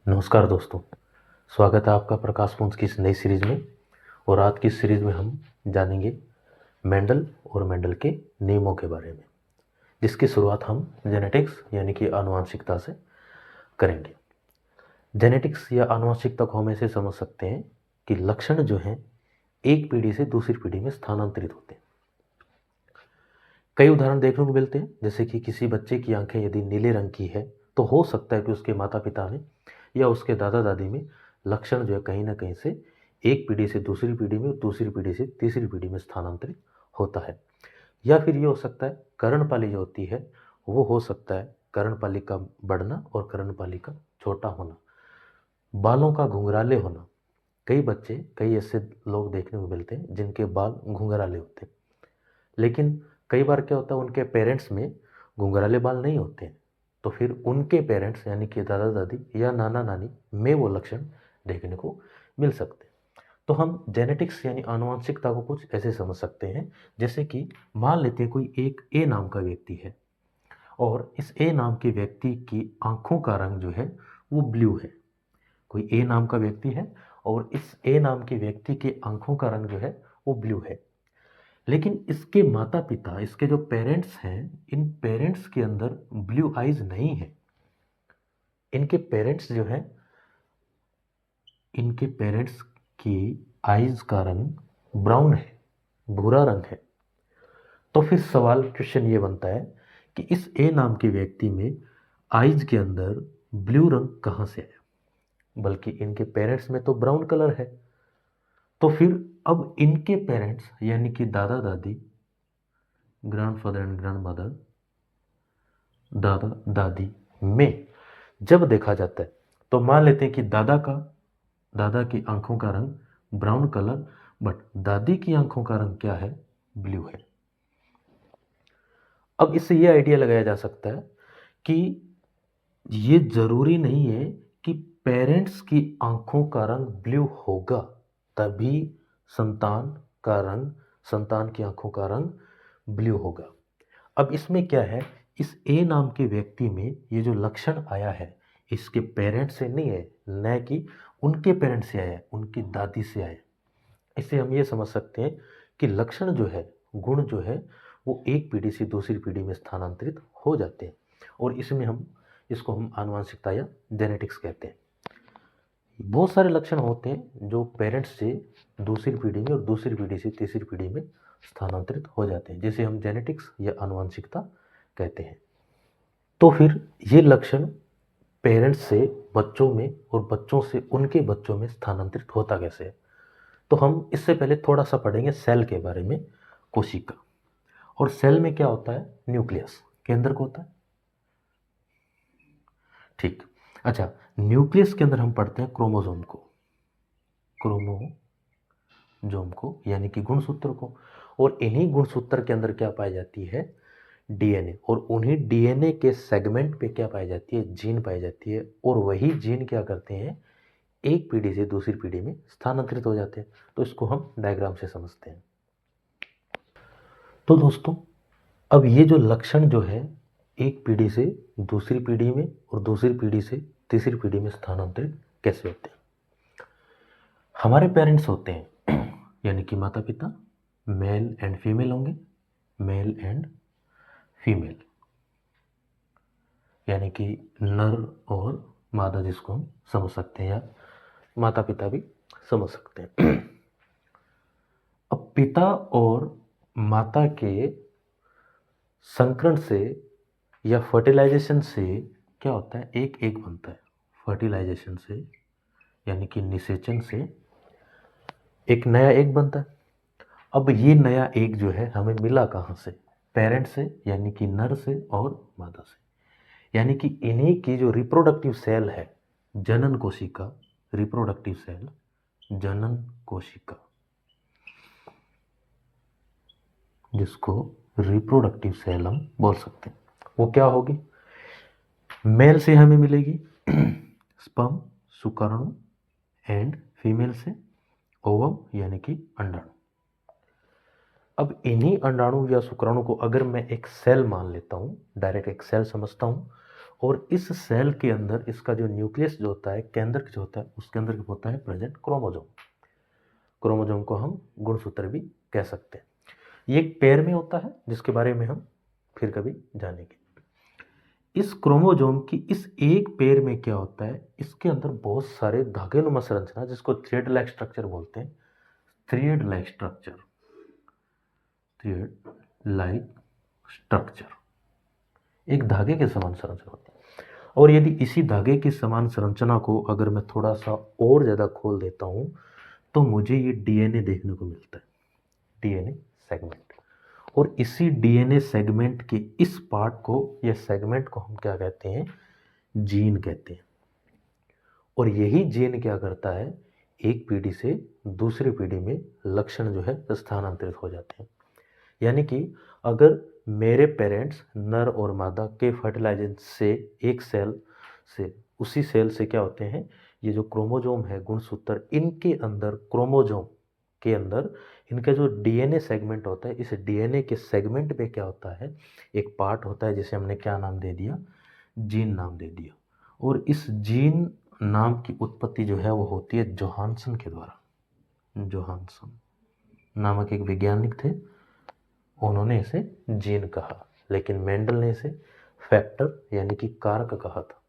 नमस्कार दोस्तों, स्वागत है आपका प्रकाश पुंज की इस नई सीरीज में। और आज की सीरीज में हम जानेंगे मेंडल और मेंडल के नियमों के बारे में, जिसकी शुरुआत हम जेनेटिक्स यानी कि आनुवंशिकता से करेंगे। जेनेटिक्स या आनुवंशिकता को हम ऐसे समझ सकते हैं कि लक्षण जो हैं एक पीढ़ी से दूसरी पीढ़ी में स्थानांतरित होते हैं। कई उदाहरण देखने को मिलते हैं, जैसे कि किसी बच्चे की आंखें यदि नीले रंग की है तो हो सकता है कि उसके माता पिता में या उसके दादा दादी में लक्षण जो है कहीं ना कहीं से एक पीढ़ी से दूसरी पीढ़ी में, दूसरी पीढ़ी से तीसरी पीढ़ी में स्थानांतरित होता है। या फिर ये हो सकता है कर्णपाली जो होती है वो हो सकता है कर्णपाली का बढ़ना और कर्णपाली का छोटा होना, बालों का घुंघराले होना। कई बच्चे, कई ऐसे लोग देखने को मिलते हैं जिनके बाल घुंघराले होते हैं, लेकिन कई बार क्या होता है उनके पेरेंट्स में घुंघराले बाल नहीं होते हैं, तो फिर उनके पेरेंट्स यानी कि दादा दादी या नाना नानी में वो लक्षण देखने को मिल सकते हैं। तो हम जेनेटिक्स यानी आनुवंशिकता को कुछ ऐसे समझ सकते हैं, जैसे कि मान लेते हैं कोई एक ए नाम का व्यक्ति है और इस ए नाम के व्यक्ति की आंखों का रंग जो है वो ब्लू है। कोई ए नाम का व्यक्ति है और इस ए नाम के व्यक्ति के आंखों का रंग जो है वो ब्लू है, लेकिन इसके माता पिता, इसके जो पेरेंट्स हैं, इन पेरेंट्स के अंदर ब्लू आइज नहीं है। इनके पेरेंट्स जो है, इनके पेरेंट्स की आइज का रंग ब्राउन है, भूरा रंग है। तो फिर सवाल, क्वेश्चन ये बनता है कि इस ए नाम के व्यक्ति में आइज के अंदर ब्लू रंग कहाँ से आया, बल्कि इनके पेरेंट्स में तो ब्राउन कलर है। तो फिर अब इनके पेरेंट्स यानी कि दादा दादी, ग्रैंडफादर एंड ग्रैंडमदर, दादा दादी में जब देखा जाता है तो मान लेते हैं कि दादा की आंखों का रंग ब्राउन कलर, बट दादी की आंखों का रंग क्या है, ब्लू है। अब इससे ये आइडिया लगाया जा सकता है कि ये जरूरी नहीं है कि पेरेंट्स की आंखों का रंग ब्लू होगा तभी संतान का रंग, संतान की आंखों का रंग ब्लू होगा। अब इसमें क्या है, इस ए नाम के व्यक्ति में ये जो लक्षण आया है इसके पेरेंट्स से नहीं है, न कि उनके पेरेंट्स से आया है, उनकी दादी से आया है। इससे हम ये समझ सकते हैं कि लक्षण जो है, गुण जो है, वो एक पीढ़ी से दूसरी पीढ़ी में स्थानांतरित हो जाते हैं। और इसको हम आनुवंशिकता या जेनेटिक्स कहते हैं। बहुत सारे लक्षण होते हैं जो पेरेंट्स से दूसरी पीढ़ी में और दूसरी पीढ़ी से तीसरी पीढ़ी में स्थानांतरित हो जाते हैं, जिसे हम जेनेटिक्स या आनुवंशिकता कहते हैं। तो फिर ये लक्षण पेरेंट्स से बच्चों में और बच्चों से उनके बच्चों में स्थानांतरित होता कैसे है, तो हम इससे पहले थोड़ा सा पढ़ेंगे सेल के बारे में, कोशिका। और सेल में क्या होता है, न्यूक्लियस केंद्र को होता है, ठीक। अच्छा, न्यूक्लियस के अंदर हम पढ़ते हैं क्रोमोसोम को, क्रोमोसोम को यानी कि गुणसूत्र को। और इन्हीं गुणसूत्र के अंदर क्या पाई जाती है, डीएनए। और उन्हीं डीएनए के सेगमेंट पे क्या पाई जाती है, जीन पाई जाती है। और वही जीन क्या करते हैं, एक पीढ़ी से दूसरी पीढ़ी में स्थानांतरित हो जाते हैं। तो इसको हम डायग्राम से समझते हैं। तो दोस्तों, अब ये जो लक्षण जो है एक पीढ़ी से दूसरी पीढ़ी में और दूसरी पीढ़ी से तीसरी पीढ़ी में स्थानांतरित कैसे होते हैं। हमारे पेरेंट्स होते हैं यानी कि माता पिता, मेल एंड फीमेल होंगे, मेल एंड फीमेल यानी कि नर और मादा, जिसको हम समझ सकते हैं, या माता पिता भी समझ सकते हैं। अब पिता और माता के संकरण से या फर्टिलाइजेशन से क्या होता है, एक एग बनता है। फर्टिलाइजेशन से यानी कि निषेचन से एक नया एग बनता है। अब ये नया एग जो है हमें मिला कहाँ से, पेरेंट से यानी कि नर से और मादा से। यानी कि इन्हीं की जो रिप्रोडक्टिव सेल है, जनन कोशिका, रिप्रोडक्टिव सेल, जनन कोशिका, जिसको रिप्रोडक्टिव सेल हम बोल सकते हैं, वो क्या होगी, मेल से हमें मिलेगी स्पर्म, शुक्राणु, एंड फीमेल से ओवम यानी कि अंडाणु। अब इन्हीं अंडाणु या शुक्राणु को अगर मैं एक सेल मान लेता हूँ, डायरेक्ट एक सेल समझता हूँ, और इस सेल के अंदर इसका जो न्यूक्लियस जो होता है, केंद्रक जो होता है, उसके अंदर होता है प्रेजेंट क्रोमोजोम। क्रोमोजोम को हम गुणसूत्र भी कह सकते हैं। ये एक पेयर में होता है जिसके बारे में हम फिर कभी जानेंगे। इस क्रोमोजोम की इस एक पेयर में क्या होता है, इसके अंदर बहुत सारे धागेनुमा संरचना, जिसको थ्रेड लाइक स्ट्रक्चर बोलते हैं, thread like structure, thread like structure, एक धागे के समान संरचना होती है। और यदि इसी धागे की समान संरचना को अगर मैं थोड़ा सा और ज़्यादा खोल देता हूँ तो मुझे ये डीएनए देखने को मिलता है, डीएनए सेगमेंट। और इसी डीएनए सेगमेंट के इस पार्ट को या सेगमेंट को हम क्या कहते हैं, जीन कहते हैं। और यही जीन क्या करता है, एक पीढ़ी से दूसरी पीढ़ी में लक्षण जो है स्थानांतरित हो जाते हैं। यानी कि अगर मेरे पेरेंट्स नर और मादा के फर्टिलाइजेशन से एक सेल से, उसी सेल से क्या होते हैं, ये जो क्रोमोजोम है गुणसूत्र, इनके अंदर क्रोमोजोम के अंदर इनका जो डीएनए सेगमेंट होता है, इस डीएनए के सेगमेंट में क्या होता है, एक पार्ट होता है जिसे हमने क्या नाम दे दिया, जीन नाम दे दिया। और इस जीन नाम की उत्पत्ति जो है वो होती है जोहानसन के द्वारा। जोहानसन नामक एक वैज्ञानिक थे, उन्होंने इसे जीन कहा, लेकिन मेंडल ने इसे फैक्टर यानी कि कारक कहा था।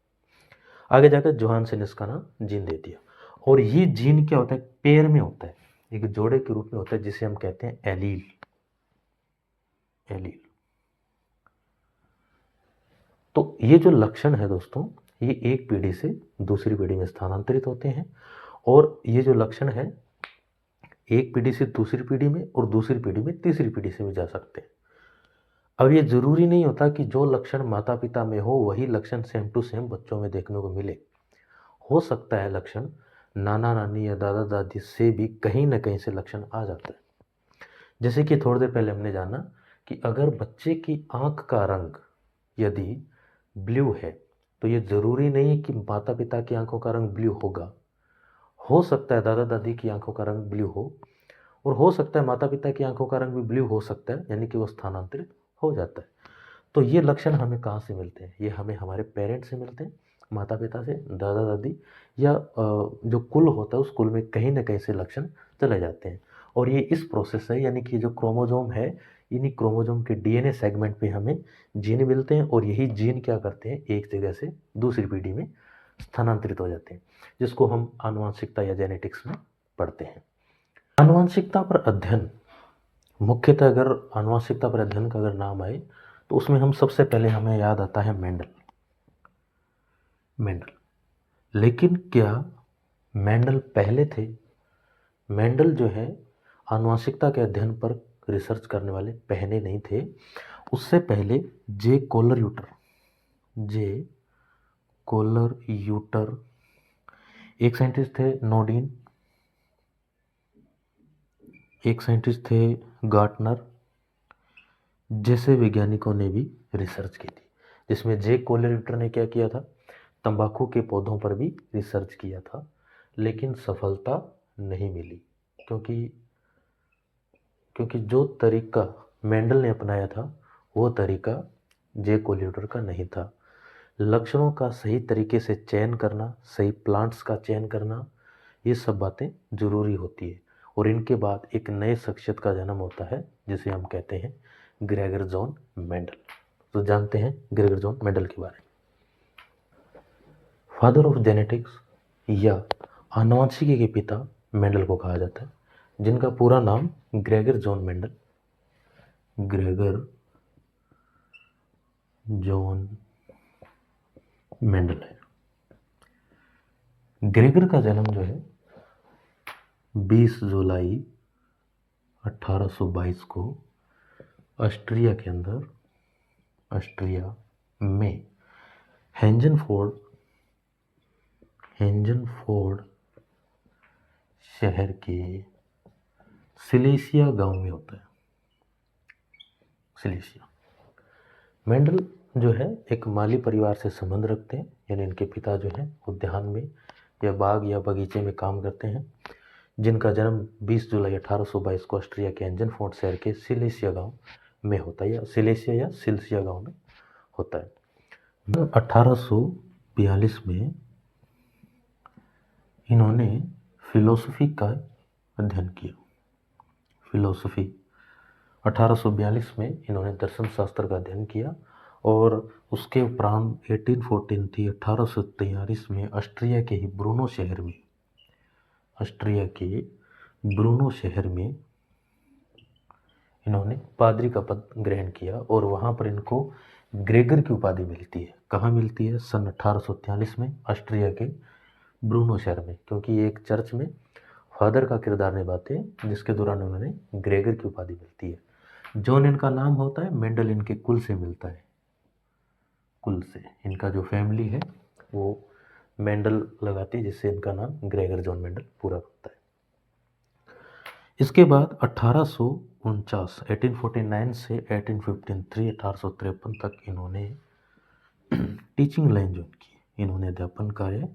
आगे जाकर जोहानसन इसका नाम जीन दे दिया। और ये जीन क्या होता है, पेयर में होता है, एक जोड़े के रूप में होता है, जिसे हम कहते हैं एलील। एलील। तो ये जो लक्षण है दोस्तों, ये एक पीढ़ी से दूसरी पीढ़ी में स्थानांतरित होते हैं। और ये जो लक्षण है एक पीढ़ी से दूसरी पीढ़ी में और दूसरी पीढ़ी में तीसरी पीढ़ी से भी जा सकते हैं। अब ये जरूरी नहीं होता कि जो लक्षण माता पिता में हो वही लक्षण सेम टू सेम बच्चों में देखने को मिले। हो सकता है लक्षण नाना नानी या दादा दादी से भी कहीं ना कहीं से लक्षण आ जाता है। जैसे कि थोड़ी देर पहले हमने जाना कि अगर बच्चे की आंख का रंग यदि ब्लू है तो ये ज़रूरी नहीं कि माता पिता की आंखों का रंग ब्लू होगा। हो सकता है दादा दादी की आंखों का रंग ब्लू हो, और हो सकता है माता पिता की आंखों का रंग भी ब्लू हो सकता है, यानी कि वो स्थानांतरित हो जाता है। तो ये लक्षण हमें कहाँ से मिलते हैं, ये हमें हमारे पेरेंट्स से मिलते हैं, माता पिता से, दादा दादी, या जो कुल होता है उस कुल में कहीं ना कहीं से लक्षण चले जाते हैं। और ये इस प्रोसेस है, यानी कि जो क्रोमोजोम है, इन्हीं क्रोमोजोम के डीएनए सेगमेंट में हमें जीन मिलते हैं, और यही जीन क्या करते हैं, एक जगह से दूसरी पीढ़ी में स्थानांतरित हो जाते हैं, जिसको हम आनुवंशिकता या जेनेटिक्स में पढ़ते हैं। आनुवंशिकता पर अध्ययन, मुख्यतः अगर आनुवंशिकता पर अध्ययन का अगर नाम आए तो उसमें हम सबसे पहले हमें याद आता है मेंडल। मेंडल। लेकिन क्या मेंडल पहले थे? मेंडल जो है आनुवंशिकता के अध्ययन पर रिसर्च करने वाले पहले नहीं थे। उससे पहले जे कोलर यूटर एक साइंटिस्ट थे, नोडिन एक साइंटिस्ट थे, गार्टनर जैसे वैज्ञानिकों ने भी रिसर्च की थी, जिसमें जे कोलर यूटर ने क्या किया था, तंबाकू के पौधों पर भी रिसर्च किया था, लेकिन सफलता नहीं मिली, क्योंकि जो तरीका मेंडल ने अपनाया था वो तरीका जे कोल्यूटर का नहीं था। लक्षणों का सही तरीके से चयन करना, सही प्लांट्स का चयन करना, ये सब बातें जरूरी होती है। और इनके बाद एक नए शख्सियत का जन्म होता है जिसे हम कहते हैं ग्रेगर जॉन मेंडल। तो जानते हैं ग्रेगर जॉन मेंडल के बारे में। फादर ऑफ जेनेटिक्स या आनुवंशिकी के पिता मेंडल को कहा जाता है, जिनका पूरा नाम Gregor John Mendel, Gregor John Mendel है। ग्रेगर का जन्म जो है 20 जुलाई 1822 को ऑस्ट्रिया के अंदर, ऑस्ट्रिया में हेंजनफोर्ड शहर के सिलेसिया गांव में होता है। सिलेसिया। मेंडल जो है एक माली परिवार से संबंध रखते हैं, यानी इनके पिता जो हैं उद्यान में या बाग या बगीचे में काम करते हैं, जिनका जन्म 20 जुलाई 1822 को ऑस्ट्रिया के हेंजनफोर्ड शहर के सिलेसिया गांव में होता है, या सिलेसिया या सिल्सिया गांव में होता है। 1842 में इन्होंने फिलोसफी का अध्ययन किया। फिलोसफी 1842 में इन्होंने दर्शन शास्त्र का अध्ययन किया और उसके उपरांत 1843 में ऑस्ट्रिया के ब्रूनो शहर में इन्होंने पादरी का पद ग्रहण किया और वहाँ पर इनको ग्रेगर की उपाधि मिलती है। कहाँ मिलती है? सन 1843 में ऑस्ट्रिया के ब्रूनो शहर में, क्योंकि ये एक चर्च में फादर का किरदार निभाते हैं, जिसके दौरान उन्होंने ग्रेगर की उपाधि मिलती है। जॉन इनका नाम होता है, मेंडल इनके कुल से मिलता है। कुल से इनका जो फैमिली है वो मेंडल लगाती है, जिससे इनका नाम ग्रेगर जॉन मेंडल पूरा होता है। इसके बाद 1849 से 1853 तक इन्होंने टीचिंग लाइन ज्वाइन की। इन्होंने अध्यापन कार्य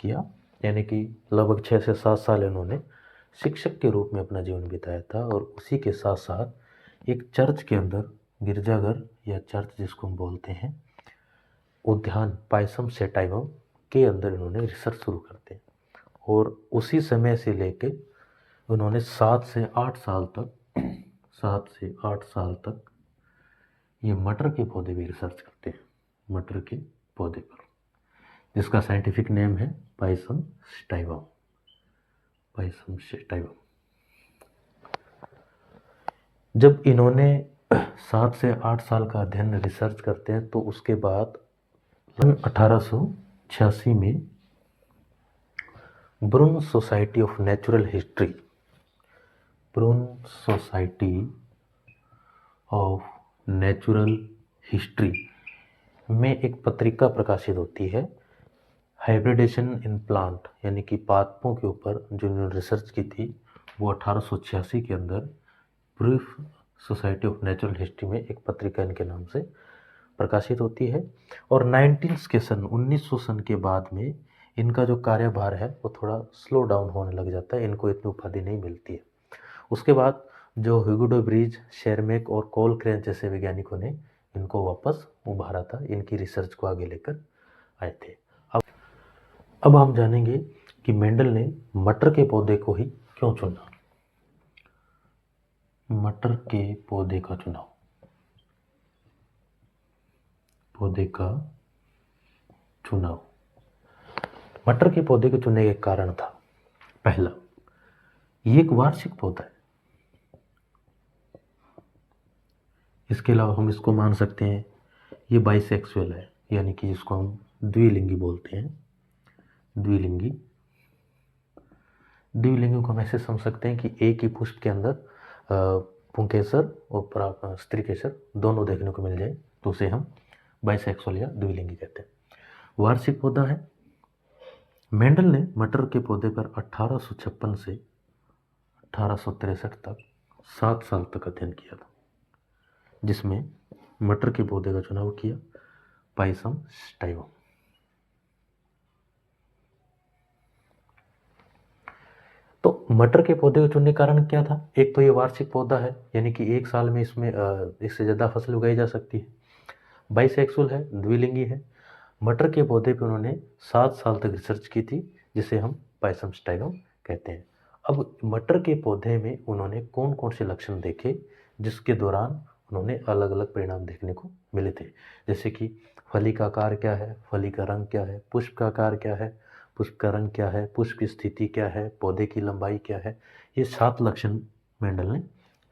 किया, यानी कि लगभग 6 से 7 साल इन्होंने शिक्षक के रूप में अपना जीवन बिताया था। और उसी के साथ साथ एक चर्च के अंदर, गिरजाघर या चर्च जिसको हम बोलते हैं, उद्यान पायसम सेटाइवम के अंदर इन्होंने रिसर्च शुरू करते हैं। और उसी समय से लेके उन्होंने 7 से 8 साल तक ये मटर के पौधे भी रिसर्च करते हैं। मटर के पौधे पर, जिसका साइंटिफिक नेम है पायसम स्टाइवम। जब इन्होंने 7 से 8 साल का अध्ययन रिसर्च करते हैं तो उसके बाद 1886 में ब्रून सोसाइटी ऑफ नेचुरल हिस्ट्री में एक पत्रिका प्रकाशित होती है, हाइब्रिडेशन इन प्लांट, यानी कि पादपों के ऊपर जो इन्होंने रिसर्च की थी वो 1886 के अंदर brief society of natural history में एक पत्रिका इनके नाम से प्रकाशित होती है। और 1900 सन के बाद में इनका जो कार्यभार है वो थोड़ा स्लो डाउन होने लग जाता है, इनको इतनी उपाधि नहीं मिलती है। उसके बाद जो ह्यूगो डे ब्रीज, शेरमेक और कोल क्रेंच जैसे वैज्ञानिकों ने इनको वापस उभारा था, इनकी रिसर्च को आगे लेकर आए थे। अब हम जानेंगे कि मेंडल ने मटर के पौधे को ही क्यों चुना। मटर के पौधे का चुनाव, मटर के पौधे को चुनने के कारण था, पहला, ये एक वार्षिक पौधा है। इसके अलावा हम इसको मान सकते हैं ये बाइसेक्सुअल है, यानी कि जिसको हम द्विलिंगी बोलते हैं। द्विलिंगी को हम ऐसे समझ सकते हैं कि एक ही पुष्प के अंदर पुंकेसर और स्त्री केसर दोनों देखने को मिल जाए तो उसे हम बाइसेक्सुअल या द्विलिंगी कहते हैं। वार्षिक पौधा है। मेंडल ने मटर के पौधे पर 1856 से 1863 तक 7 साल तक अध्ययन किया था, जिसमें मटर के पौधे का चुनाव किया पायसम स्टाइवम। तो मटर के पौधे को चुनने का कारण क्या था? एक तो ये वार्षिक पौधा है, यानी कि एक साल में इसमें इससे ज़्यादा फसल उगाई जा सकती है। बाइसेक्सुअल है, द्विलिंगी है। मटर के पौधे पे उन्होंने 7 साल तक रिसर्च की थी, जिसे हम पायसम स्टाइगम कहते हैं। अब मटर के पौधे में उन्होंने कौन कौन से लक्षण देखे जिसके दौरान उन्होंने अलग अलग परिणाम देखने को मिले थे, जैसे कि फली का आकार क्या है, फली का रंग क्या है, पुष्प का आकार क्या है, पुष्प का रंग क्या है, पुष्प की स्थिति क्या है, पौधे की लंबाई क्या है। ये 7 लक्षण मेंडल ने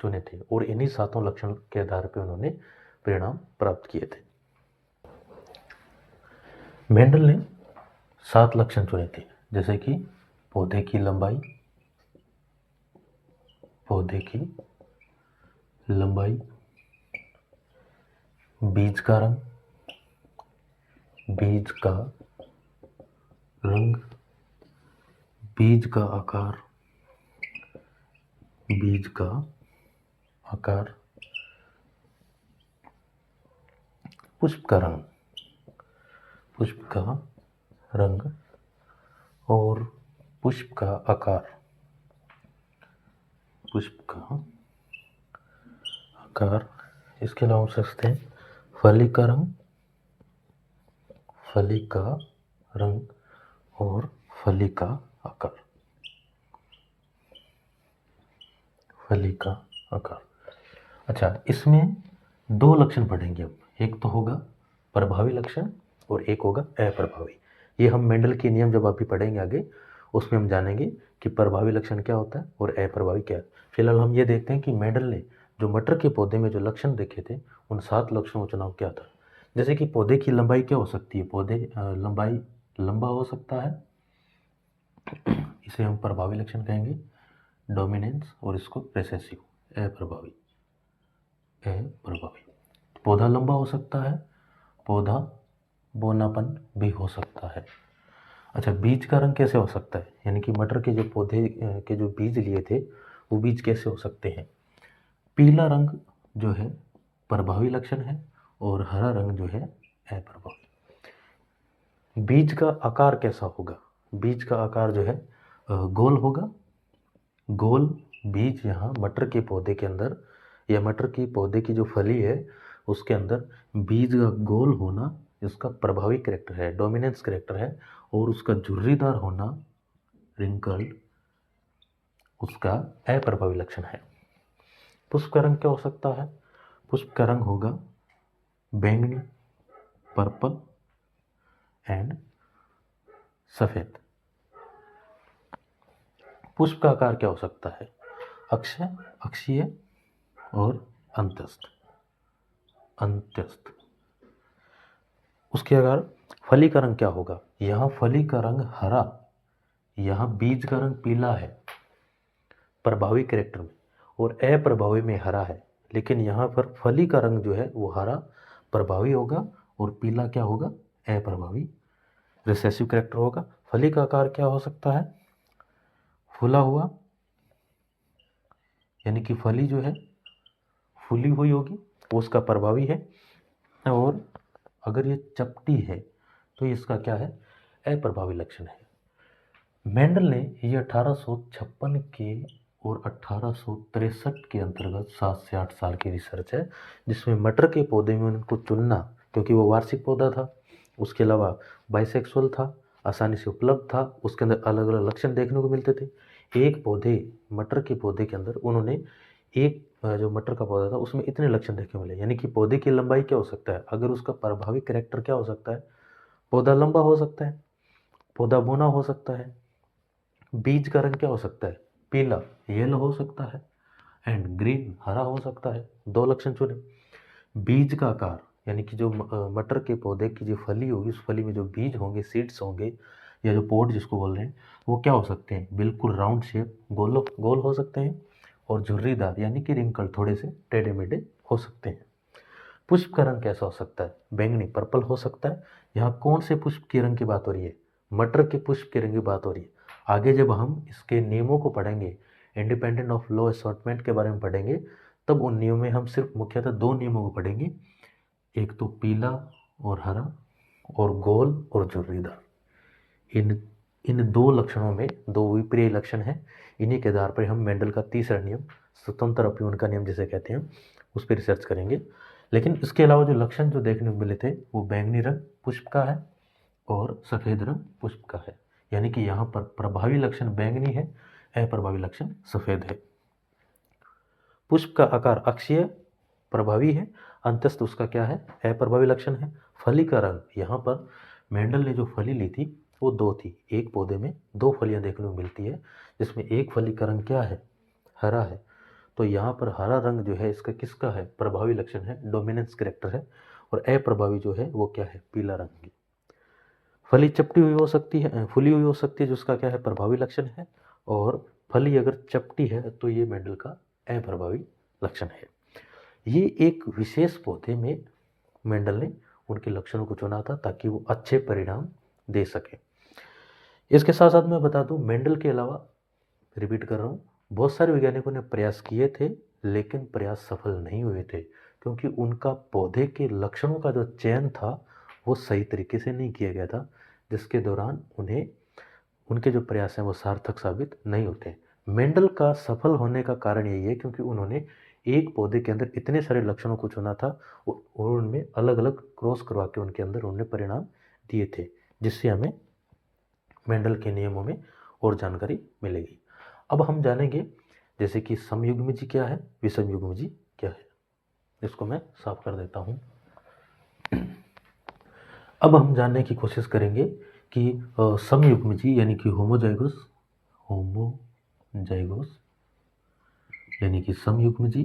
चुने थे और इन्हीं 7 लक्षण के आधार पर उन्होंने परिणाम प्राप्त किए थे। मेंडल ने 7 लक्षण चुने थे, जैसे कि पौधे की लंबाई, बीज का रंग, बीज का रंग, बीज का आकार, पुष्प का रंग और पुष्प का आकार। इसके अलावा हम सकते हैं फली का रंग, फली का रंग और फली का आकार। फली का आकार। अच्छा, इसमें दो लक्षण पढ़ेंगे अब। एक तो होगा प्रभावी लक्षण और एक होगा अप्रभावी। ये हम मेंडल के नियम जब अभी पढ़ेंगे आगे, उसमें हम जानेंगे कि प्रभावी लक्षण क्या होता है और अप्रभावी क्या है। फिलहाल हम ये देखते हैं कि मेंडल ने जो मटर के पौधे में जो लक्षण देखे थे, उन 7 लक्षणों का चुनाव क्या था। जैसे कि पौधे की लंबाई क्या हो सकती है, पौधे लंबाई लंबा हो सकता है, इसे हम प्रभावी लक्षण कहेंगे, डोमिनेंस, और इसको रिसेसिव, अप्रभावी। अप्रभावी, पौधा लंबा हो सकता है, पौधा बौनापन भी हो सकता है। अच्छा, बीज का रंग कैसे हो सकता है, यानी कि मटर के जो पौधे के जो बीज लिए थे, वो बीज कैसे हो सकते हैं। पीला रंग जो है प्रभावी लक्षण है और हरा रंग जो है अप्रभावी। बीज का आकार कैसा होगा, बीज का आकार जो है गोल होगा। गोल बीज यहाँ मटर के पौधे के अंदर, या मटर की पौधे की जो फली है उसके अंदर बीज का गोल होना इसका प्रभावी कैरेक्टर है, डोमिनेंस कैरेक्टर है। और उसका झुर्रीदार होना, रिंकल्ड, उसका अप्रभावी लक्षण है। पुष्प का रंग क्या हो सकता है, पुष्प का रंग होगा बैंगनी, पर्पल एंड सफ़ेद। पुष्प का आकार क्या हो सकता है, अक्षय, अक्षीय और अंतस्थ। अंतस्थ। उसके आकार फली का रंग क्या होगा, यहाँ फली का रंग हरा, यहाँ बीज का रंग पीला है प्रभावी कैरेक्टर में, और अप्रभावी में हरा है। लेकिन यहाँ पर फली का रंग जो है वो हरा प्रभावी होगा और पीला क्या होगा, अप्रभावी, रिसेसिव कैरेक्टर होगा। फली का आकार क्या हो सकता है, फूला हुआ, यानी कि फली जो है फूली हुई होगी, वो उसका प्रभावी है। और अगर ये चपटी है तो इसका क्या है, अप्रभावी लक्षण है। मेंडल ने ये 1856 के और 1863 के अंतर्गत 7 से 8 साल की रिसर्च है, जिसमें मटर के पौधे में उनको चुनना, क्योंकि वो वार्षिक पौधा था, उसके अलावा बाइसेक्सुअल था, आसानी से उपलब्ध था, उसके अंदर अलग अलग लक्षण देखने को मिलते थे। एक पौधे, मटर के पौधे के अंदर उन्होंने एक जो मटर का पौधा था उसमें इतने लक्षण देखने को मिले, यानी कि पौधे की लंबाई क्या हो सकता है, अगर उसका प्रभावी कैरेक्टर क्या हो सकता है, पौधा लंबा हो सकता है, पौधा बौना हो सकता है, बीज का रंग क्या हो सकता है, पीला, येलो हो सकता है, एंड ग्रीन, हरा हो सकता है। 2 लक्षण चुने। बीज का आकार, यानी कि जो मटर के पौधे की जो फली होगी, उस फली में जो बीज होंगे, सीड्स होंगे, या जो पोड जिसको बोल रहे हैं, वो क्या हो सकते हैं, बिल्कुल राउंड शेप, गोल हो सकते हैं, और झुर्रीदार, यानी कि रिंकल, थोड़े से टेढ़े मेढ़े हो सकते हैं। पुष्प का रंग कैसा हो सकता है, बैंगनी, पर्पल हो सकता है। यहाँ कौन से पुष्प के रंग की बात हो रही है, मटर के पुष्प के रंग की बात हो रही है। आगे जब हम इसके नियमों को पढ़ेंगे, इंडिपेंडेंट ऑफ लो असॉर्टमेंट के बारे में पढ़ेंगे, तब उन नियमों में हम सिर्फ मुख्यतः 2 नियमों को पढ़ेंगे, एक तो पीला और हरा, और गोल और झुर्रीदार। इन 2 लक्षणों में 2 विप्रिय लक्षण हैं। इन्हीं के आधार पर हम मेंडल का तीसरा नियम, स्वतंत्र अपयूहन का नियम जिसे कहते हैं, उस पर रिसर्च करेंगे। लेकिन इसके अलावा जो लक्षण जो देखने को मिले थे, वो बैंगनी रंग पुष्प का है और सफ़ेद रंग पुष्प का है, यानी कि यहाँ पर प्रभावी लक्षण बैंगनी है, अप्रभावी लक्षण सफ़ेद है। पुष्प का आकार अक्षीय प्रभावी है, अंतस्थ उसका क्या है, अप्रभावी लक्षण है। फली का रंग, यहाँ पर मेंडल ने जो फली ली थी वो 2 थी, एक पौधे में 2 फलियाँ देखने को मिलती है, जिसमें एक फली का रंग क्या है, हरा है। तो यहाँ पर हरा रंग जो है इसका किसका है, प्रभावी लक्षण है, डोमिनेंस कैरेक्टर है। और अप्रभावी जो है वो क्या है, पीला रंग। फली चपटी हुई हो सकती है, फूली हुई हो सकती है, जिसका क्या है, प्रभावी लक्षण है। और फली अगर चपटी है तो ये मेंडल का अप्रभावी लक्षण है। ये एक विशेष पौधे में मेंडल ने उनके लक्षणों को चुना था ताकि वो अच्छे परिणाम दे सके। इसके साथ साथ मैं बता दूं, मेंडल के अलावा, रिपीट कर रहा हूँ, बहुत सारे वैज्ञानिकों ने प्रयास किए थे, लेकिन प्रयास सफल नहीं हुए थे, क्योंकि उनका पौधे के लक्षणों का जो चयन था वो सही तरीके से नहीं किया गया था, जिसके दौरान उन्हें उनके जो प्रयास हैं वो सार्थक साबित नहीं होते। मेंडल का सफल होने का कारण यही है क्योंकि उन्होंने एक पौधे के अंदर इतने सारे लक्षणों को चुना था और उनमें अलग अलग क्रॉस करवा के उनके अंदर उन्होंने परिणाम दिए थे, जिससे हमें मेंडल के नियमों में और जानकारी मिलेगी। अब हम जानेंगे जैसे कि समयुग्मजी क्या है, विषमयुग्मजी क्या है। इसको मैं साफ कर देता हूँ। अब हम जानने की कोशिश करेंगे कि समयुग्मजी यानी कि होमोजाइगोस यानी कि समयुग्मजी,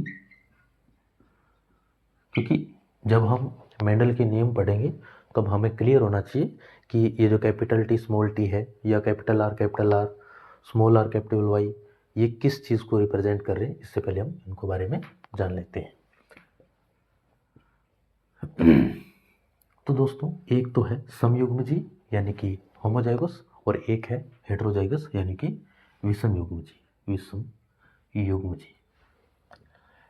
क्योंकि जब हम मेंडल के नियम पढ़ेंगे तब हमें क्लियर होना चाहिए कि ये जो कैपिटल टी स्मॉल टी है या capital R small R capital Y, ये किस चीज़ को रिप्रेजेंट कर रहे हैं। इससे पहले हम इनको बारे में जान लेते हैं। तो दोस्तों, एक तो है समयुग्मजी यानी कि होमोजाइगस और एक है हेटेरोजाइगस यानी कि विषमयुग्मजी।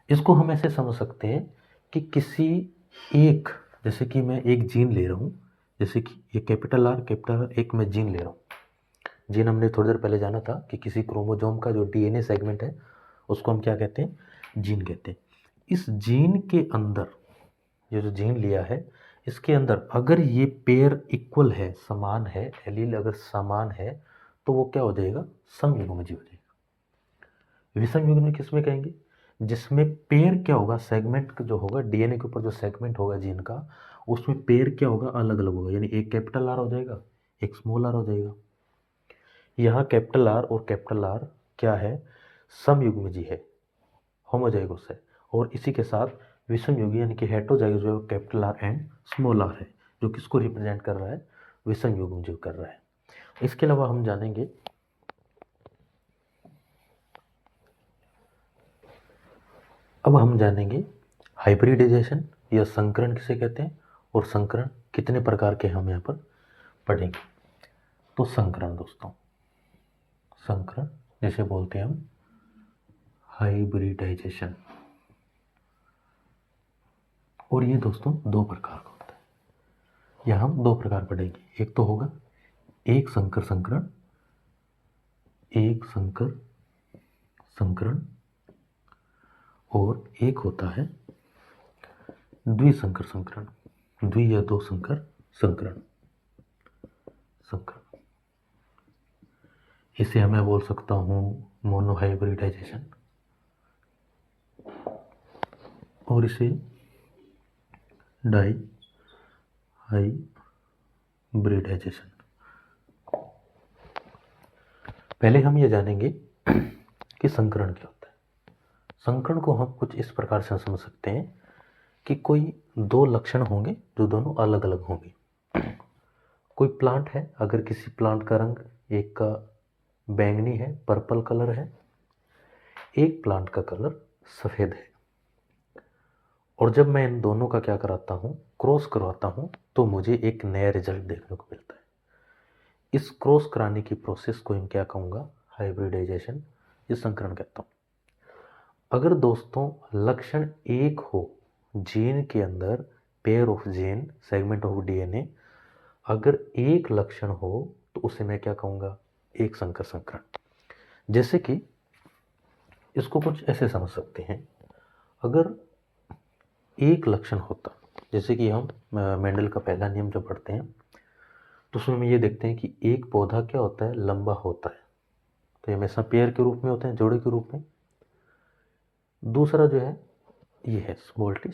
इसको हम ऐसे समझ सकते हैं कि किसी एक, जैसे कि मैं एक जीन ले रहा हूँ, जैसे कि ये कैपिटल आर एक मैं जीन ले रहा हूँ। जीन हमने थोड़ी देर पहले जाना था कि किसी क्रोमोसोम का जो डीएनए सेगमेंट है उसको हम क्या कहते हैं, जीन कहते हैं। इस जीन के अंदर ये जो जीन लिया है, इसके अंदर अगर ये पेयर इक्वल है, समान है, एलील अगर समान है, तो वो क्या हो जाएगा, समयुग्मजी हो जाएगा। विषमयुग्मजी किसमें कहेंगे, जिसमें पेयर क्या होगा, सेगमेंट जो होगा डीएनए के ऊपर जो सेगमेंट होगा जीन का, उसमें पेयर क्या होगा, अलग अलग होगा। यानी एक कैपिटल आर हो जाएगा, एक स्मॉल आर हो जाएगा। यहाँ कैपिटल आर और कैपिटल आर क्या है, समयुग्मजी है, होमोजाइगोस है। और इसी के साथ विषमयुगी यानी कि हेटेरोजाइगस जो capital R and small R है, जो किसको रिप्रेजेंट कर रहा है, विषमयुग्मजी कर रहा है। इसके अलावा हम जानेंगे हाइब्रिडाइजेशन या संकरण किसे कहते हैं, और संकरण कितने प्रकार के हम यहाँ पर पढ़ेंगे। तो संकरण दोस्तों, संकरण जिसे बोलते हैं हम हाइब्रिडाइजेशन, और ये दोस्तों दो प्रकार का होता है। यहाँ हम दो प्रकार पढ़ेंगे। एक तो होगा एक संकर संकरण, और एक होता है द्विसंकर संकरण, द्वि या दो संकर संकरण। इसे मैं बोल सकता हूँ मोनोहाइब्रिडाइजेशन, और इसे डाई हाइब्रिडाइजेशन। पहले हम ये जानेंगे कि संकरण क्या होता है। संकरण को हम कुछ इस प्रकार से समझ सकते हैं कि कोई दो लक्षण होंगे जो दोनों अलग अलग होंगे। कोई प्लांट है, अगर किसी प्लांट का रंग एक का बैंगनी है, पर्पल कलर है, एक प्लांट का कलर सफ़ेद है, और जब मैं इन दोनों का क्या कराता हूँ, क्रॉस करवाता हूँ, तो मुझे एक नया रिजल्ट देखने को मिलता है। इस क्रॉस कराने की प्रोसेस को हम क्या कहूँगा, हाइब्रिडाइजेशन या संकरण कहता हूँ। अगर दोस्तों लक्षण एक हो, जीन के अंदर pair of gene, segment of DNA, अगर एक लक्षण हो तो उसे मैं क्या कहूँगा, एक संकर संकरण। जैसे कि इसको कुछ ऐसे समझ सकते हैं, अगर एक लक्षण होता, जैसे कि हम मेंडल का पहला नियम जो पढ़ते हैं तो उसमें हम ये देखते हैं कि एक पौधा क्या होता है, लंबा होता है, तो ये हमेशा पेयर के रूप में होते हैं, जोड़े के रूप में। दूसरा जो है ये है स्मॉल टी।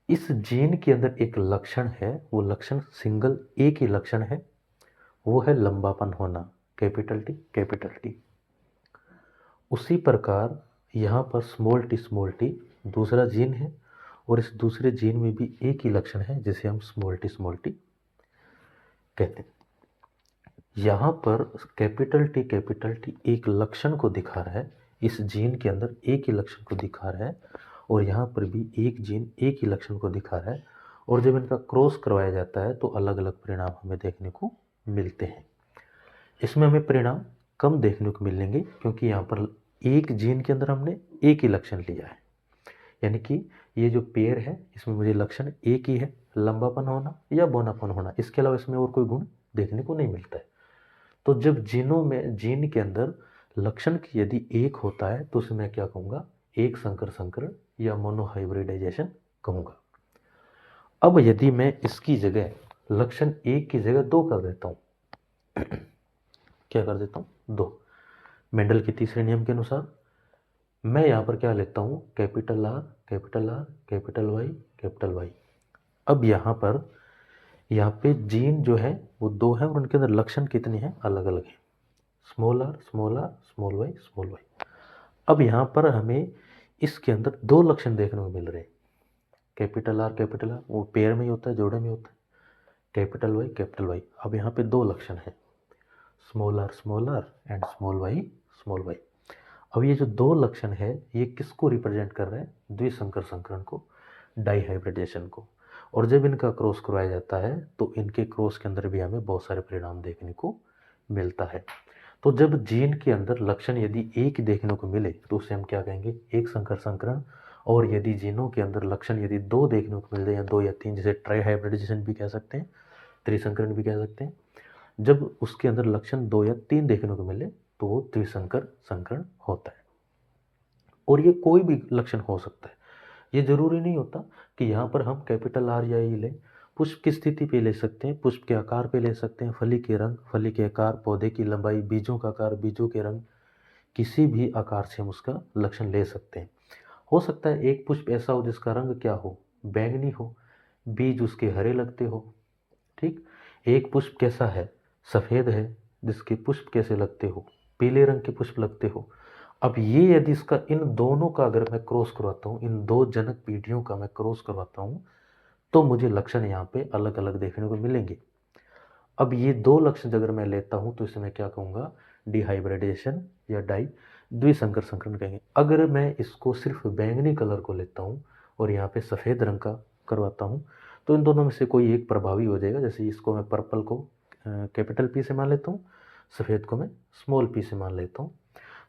इस जीन के अंदर एक लक्षण है, वो लक्षण सिंगल एक ही लक्षण है, वो है लंबापन होना, कैपिटल टी। उसी प्रकार यहाँ पर स्मॉल टी दूसरा जीन है, और इस दूसरे जीन में भी एक ही लक्षण है जिसे हम स्मॉल टी कहते हैं। यहाँ पर कैपिटल टी एक लक्षण को दिखा रहा है, इस जीन के अंदर एक ही लक्षण को दिखा रहा है, और यहाँ पर भी एक जीन एक ही लक्षण को दिखा रहा है, और जब इनका क्रॉस करवाया जाता है तो अलग अलग परिणाम हमें देखने को मिलते हैं। इसमें हमें परिणाम कम देखने को मिलेंगे, क्योंकि यहाँ पर एक जीन के अंदर हमने एक ही लक्षण लिया है, यानी कि ये जो पेयर है इसमें मुझे लक्षण एक ही है, लंबापन होना या बौनापन होना, इसके अलावा इसमें और कोई गुण देखने को नहीं मिलता है। तो जब जीन के अंदर लक्षण की यदि एक होता है तो उसे मैं क्या कहूँगा, एक संकर संकरण या मोनोहाइब्रिडाइजेशन कहूँगा। अब यदि मैं इसकी जगह लक्षण 1 की जगह 2 कर देता हूँ। क्या कर देता हूँ? 2। मेंडल के तीसरे नियम के अनुसार मैं यहाँ पर क्या लेता हूँ? Capital R, capital R, capital Y, capital Y. अब यहाँ पे जीन जो है वो 2 है और उनके अंदर लक्षण कितने हैं? अलग अलग हैं। Small R, small R, small Y, small Y. अब यहाँ पर हमें इसके अंदर 2 लक्षण देखने को मिल रहे हैं। कैपिटल आर वो पेयर में ही होता है, जोड़े में होता है। Capital Y. अब यहाँ पे 2 लक्षण हैं, small R and small Y. अब ये जो 2 लक्षण है ये किसको रिप्रेजेंट कर रहे हैं? द्विसंकर संकरण को, डाइहाइब्रिडेशन को। और जब इनका क्रॉस करवाया जाता है तो इनके क्रॉस के अंदर भी हमें बहुत सारे परिणाम देखने को मिलता है। तो जब जीन के अंदर लक्षण यदि एक देखने को मिले तो उसे हम क्या कहेंगे? एक संकर संकरण। और यदि जीनों के अंदर लक्षण यदि 2 देखने को मिल जाए या 2 या 3, जिसे ट्राइहाइब्रिडाइजेशन भी कह सकते हैं, त्रिसंकरण भी कह सकते हैं, जब उसके अंदर लक्षण 2 या 3 देखने को मिले तो वो त्रिसंकर संकरण होता है। और ये कोई भी लक्षण हो सकता है, ये जरूरी नहीं होता कि यहाँ पर हम कैपिटल आर या ई लें। पुष्प की स्थिति पे ले सकते हैं, पुष्प के आकार पे ले सकते हैं, फली के रंग, फली के आकार, पौधे की लंबाई, बीजों का आकार, बीजों के रंग, किसी भी आकार से हम उसका लक्षण ले सकते हैं। हो सकता है एक पुष्प ऐसा हो जिसका रंग क्या हो? बैंगनी हो, बीज उसके हरे लगते हो। ठीक। एक पुष्प कैसा है? सफ़ेद है, जिसके पुष्प कैसे लगते हो? पीले रंग के पुष्प लगते हो। अब ये यदि इसका इन दोनों का अगर मैं क्रॉस करवाता हूँ, इन 2 जनक पीढ़ियों का मैं क्रॉस करवाता हूँ, तो मुझे लक्षण यहाँ पे अलग अलग देखने को मिलेंगे। अब ये 2 लक्षण अगर मैं लेता हूँ तो इसे मैं क्या कहूँगा? डिहाइब्रिडेशन या द्विसंकर संकरण कहेंगे। अगर मैं इसको सिर्फ बैंगनी कलर को लेता हूँ और यहाँ पे सफ़ेद रंग का करवाता हूँ तो इन दोनों में से कोई एक प्रभावी हो जाएगा। जैसे इसको मैं पर्पल को कैपिटल पी से मान लेता हूँ, सफ़ेद को मैं स्मॉल पी से मान लेता हूँ।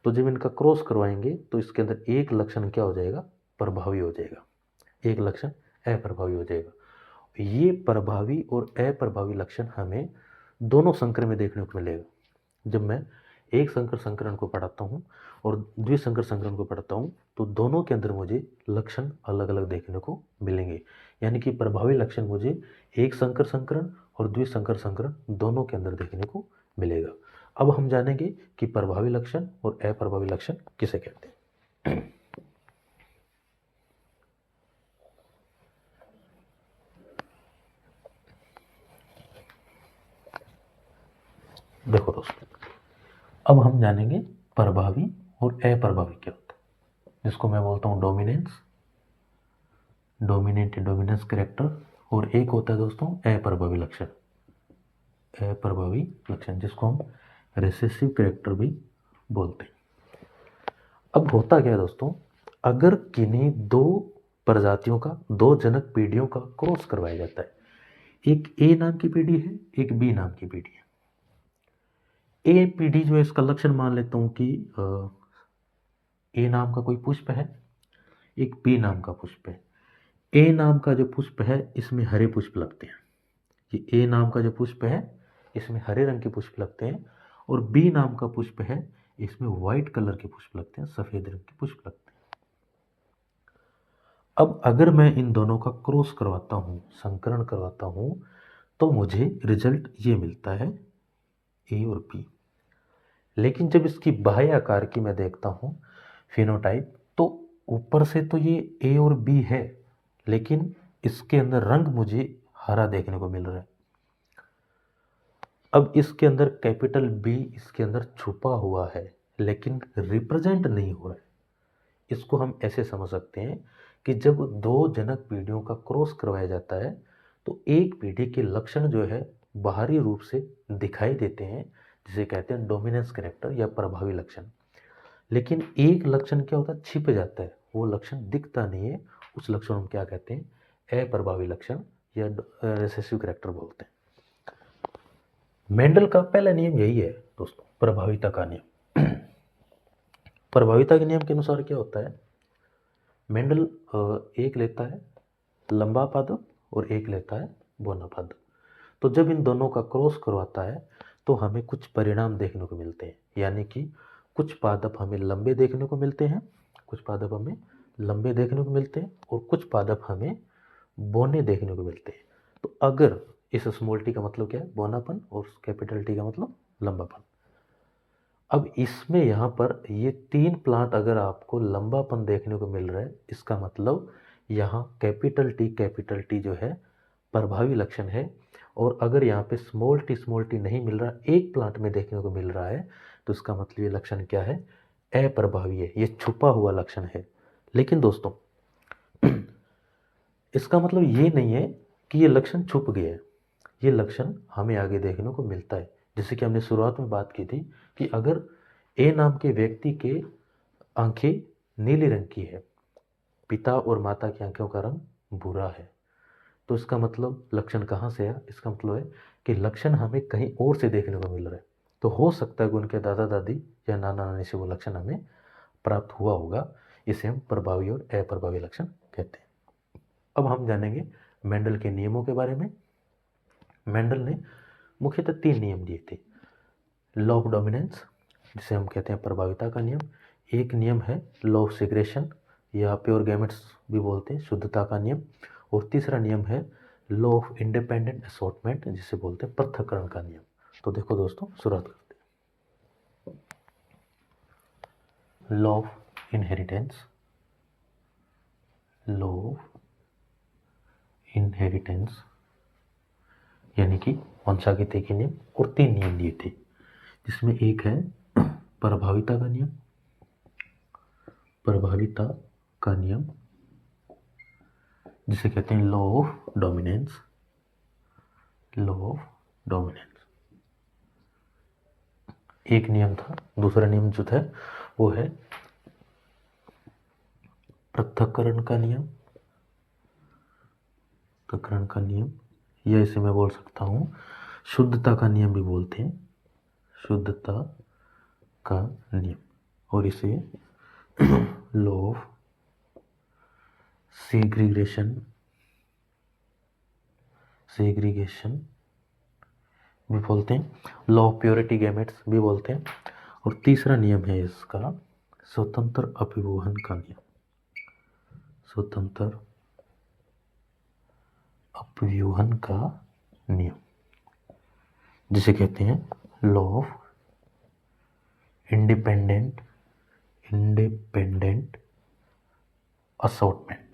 तो जब इनका क्रॉस करवाएंगे तो इसके अंदर एक लक्षण क्या हो जाएगा? प्रभावी हो जाएगा, एक लक्षण अप्रभावी हो जाएगा। ये प्रभावी और अप्रभावी लक्षण हमें दोनों संकर में देखने को मिलेगा। जब मैं एक संकर संकरण को पढ़ाता हूँ और द्विसंकर संकरण को पढ़ाता हूँ तो दोनों के अंदर मुझे लक्षण अलग अलग देखने को मिलेंगे। यानी कि प्रभावी लक्षण मुझे एक संकर संकरण और द्विसंकर संकरण दोनों के अंदर देखने को मिलेगा। अब हम जानेंगे कि प्रभावी लक्षण और अप्रभावी लक्षण किसे कहते हैं। देखो दोस्तों, अब हम जानेंगे प्रभावी और अप्रभावी क्या होता है, जिसको मैं बोलता हूँ डोमिनेंस कैरेक्टर। और एक होता है दोस्तों अप्रभावी लक्षण, जिसको हम रिसेसिव कैरेक्टर भी बोलते हैं। अब होता क्या है दोस्तों, अगर किन्हीं 2 प्रजातियों का, 2 जनक पीढ़ियों का क्रॉस करवाया जाता है, एक ए नाम की पीढ़ी है, एक बी नाम की पीढ़ी है। ए पीढ़ी जो है इसका लक्षण मान लेता हूँ कि ए नाम का कोई पुष्प है, एक बी नाम का पुष्प है। ए नाम का जो पुष्प है इसमें हरे पुष्प लगते हैं, ये ए नाम का जो पुष्प है इसमें हरे रंग के पुष्प लगते हैं। और बी नाम का पुष्प है इसमें वाइट कलर के पुष्प लगते हैं, सफ़ेद रंग के पुष्प लगते हैं। अब अगर मैं इन दोनों का क्रॉस करवाता हूँ, संकरण करवाता हूँ, तो मुझे रिजल्ट ये मिलता है ए और बी। लेकिन जब इसकी बाह्य आकार की मैं देखता हूँ फिनोटाइप, तो ऊपर से तो ये ए और बी है, लेकिन इसके अंदर रंग मुझे हरा देखने को मिल रहा है। अब इसके अंदर कैपिटल बी इसके अंदर छुपा हुआ है लेकिन रिप्रेजेंट नहीं हो रहा है। इसको हम ऐसे समझ सकते हैं कि जब 2 जनक पीढ़ियों का क्रॉस करवाया जाता है तो एक पीढ़ी के लक्षण जो है बाहरी रूप से दिखाई देते हैं, जिसे कहते हैं डोमिनेंस कैरेक्टर या प्रभावी लक्षण। लेकिन एक लक्षण क्या होता है? छिप जाता है, वो लक्षण दिखता नहीं है। उस लक्षण हम क्या कहते हैं? अप्रभावी लक्षण या रिसेसिव कैरेक्टर बोलते हैं। मेंडल का पहला नियम यही है दोस्तों, प्रभाविता का नियम। प्रभाविता के नियम के अनुसार क्या होता है? मेंडल एक लेता है लंबा पादप और एक लेता है बोना पादप। तो जब इन दोनों का क्रॉस करवाता है तो हमें कुछ परिणाम देखने को मिलते हैं। यानी कि कुछ पादप हमें लंबे देखने को मिलते हैं, कुछ पादप हमें लंबे देखने को मिलते हैं और कुछ पादप हमें बोने देखने को मिलते हैं। तो अगर इस स्मॉल टी का मतलब क्या है, बौनापन, और कैपिटल टी का मतलब लंबापन। अब इसमें यहाँ पर ये 3 प्लांट अगर आपको लंबापन देखने को मिल रहा है, इसका मतलब यहाँ कैपिटल टी जो है प्रभावी लक्षण है। और अगर यहाँ पे स्मॉल टी नहीं मिल रहा, एक प्लांट में देखने को मिल रहा है, तो इसका मतलब ये लक्षण क्या है, अप्रभावी है, ये छुपा हुआ लक्षण है। लेकिन दोस्तों इसका मतलब ये नहीं है कि ये लक्षण छुप गया है, ये लक्षण हमें आगे देखने को मिलता है। जैसे कि हमने शुरुआत में बात की थी कि अगर ए नाम के व्यक्ति के आंखें नीले रंग की है, पिता और माता की आंखों का रंग भूरा है, तो इसका मतलब लक्षण कहाँ से आया, इसका मतलब है कि लक्षण हमें कहीं और से देखने को मिल रहा है। तो हो सकता है कि उनके दादा दादी या नाना नानी से वो लक्षण हमें प्राप्त हुआ होगा। इसे हम प्रभावी और अप्रभावी लक्षण कहते हैं। अब हम जानेंगे मेंडल के नियमों के बारे में। मेंडल ने मुख्यतः 3 नियम दिए थे। लॉ ऑफ डोमिनेंस, जिसे हम कहते हैं प्रभाविता का नियम। एक नियम है लॉ ऑफ सेग्रेशन या प्योर गैमेट्स भी बोलते हैं, शुद्धता का नियम। और तीसरा नियम है लॉ ऑफ इंडिपेंडेंट असॉर्टमेंट, जिसे बोलते हैं पृथक्करण का नियम। तो देखो दोस्तों, शुरुआत करते हैं। Law of inheritance, law of inheritance यानी कि वंशागति के नियम, और 3 नियम दिए थे, जिसमें एक है प्रभाविता का नियम, प्रभाविता का नियम जिसे कहते हैं law of dominance, law of dominance एक नियम था। दूसरा नियम जो था वो है पृथक्करण का नियम, पृथक्करण का नियम, या इसे मैं बोल सकता हूँ शुद्धता का नियम भी बोलते हैं, शुद्धता का नियम। और इसे लॉ ऑफ सेग्रीगेशन भी बोलते हैं, लॉ ऑफ प्योरिटी गैमेट्स भी बोलते हैं। और तीसरा नियम है इसका स्वतंत्र अभिवहन का नियम, स्वतंत्र अपव्यूहन का नियम, जिसे कहते हैं लॉ ऑफ इंडिपेंडेंट असॉर्टमेंट।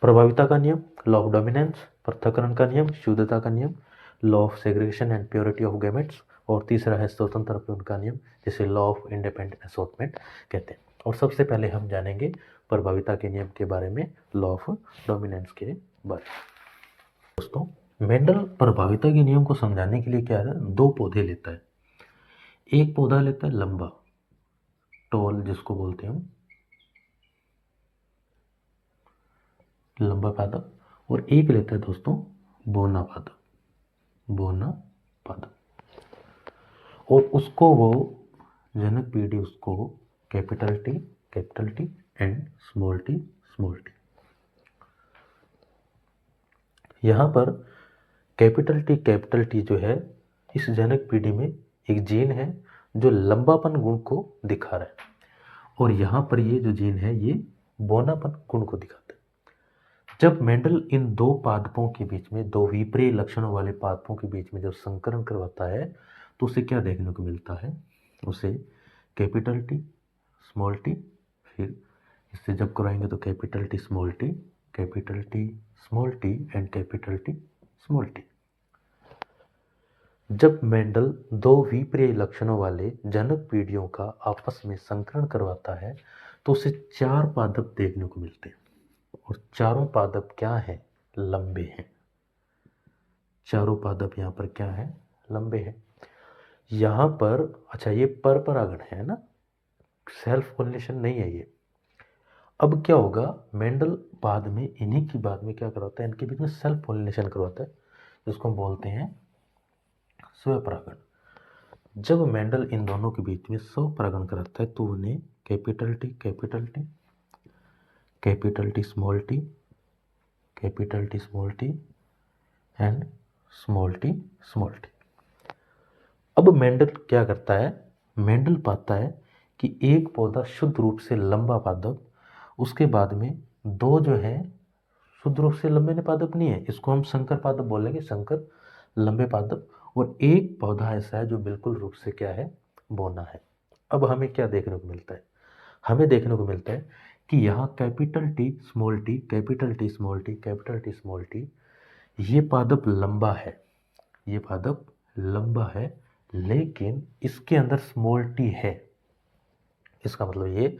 प्रभाविता का नियम लॉ ऑफ डोमिनेंस, पृथक्करण का नियम शुद्धता का नियम, law of segregation and purity of gametes, और तीसरा है स्वतंत्र अपव्यूहन का नियम, जिसे लॉ ऑफ इंडिपेंडेंट असॉर्टमेंट कहते हैं। और सबसे पहले हम जानेंगे प्रभाविता के नियम के बारे में, लॉ ऑफ डोमिनेंस के बारे में। दोस्तों, मेंडल प्रभाविता के नियम को समझाने के लिए क्या है, 2 पौधे लेता है। एक पौधा लेता है लंबा, टॉल जिसको बोलते हैं हम, लंबा पादप, और एक लेता है दोस्तों बोना पादप, बोना पादप, और उसको वो जनक पीढ़ी उसको capital T and small T. यहाँ पर कैपिटल टी जो है, इस जनक पीढ़ी में एक जीन है जो लंबापन गुण को दिखा रहा है, और यहाँ पर ये जो जीन है ये बोनापन गुण को दिखाता है। जब मेंडल इन 2 पादपों के बीच में, 2 विपरीय लक्षणों वाले पादपों के बीच में जब संकरण करवाता है, तो उसे क्या देखने को मिलता है, उसे कैपिटल टी स्मॉल टी, फिर इससे जब कराएंगे तो capital T small T and capital T small T. जब मेंडल 2 विपरीय लक्षणों वाले जनक पीढ़ियों का आपस में संकरण करवाता है, तो उसे 4 पादप देखने को मिलते हैं, और चारों पादप क्या है, लंबे हैं। चारों पादप यहाँ पर क्या है, लंबे हैं। यहाँ पर अच्छा, ये परपरागण है ना, सेल्फ पॉलिनेशन नहीं है ये। अब क्या होगा, मेंडल बाद में इन्हीं की बाद में क्या करवाता है, इनके बीच में सेल्फ पॉलिनेशन करवाता है, जिसको हम बोलते हैं स्वपरागण। जब मेंडल इन दोनों के बीच में स्वपरागण कराता है, तो उन्हें capital T small T and small T. अब मेंडल क्या करता है, मेंडल पाता है कि एक पौधा शुद्ध रूप से लंबा पादप, उसके बाद में 2 जो है शुद्ध रूप से लंबे पादप नहीं है, इसको हम संकर पादप बोलेंगे, संकर लंबे पादप। और एक पौधा ऐसा है जो बिल्कुल रूप से क्या है, बौना है। अब हमें क्या देखने को मिलता है, हमें देखने को मिलता है कि यहाँ capital T small T, capital T small T, capital T small T, ये पादप लंबा है, ये पादप लंबा है, लेकिन इसके अंदर स्मॉल टी है। इसका मतलब ये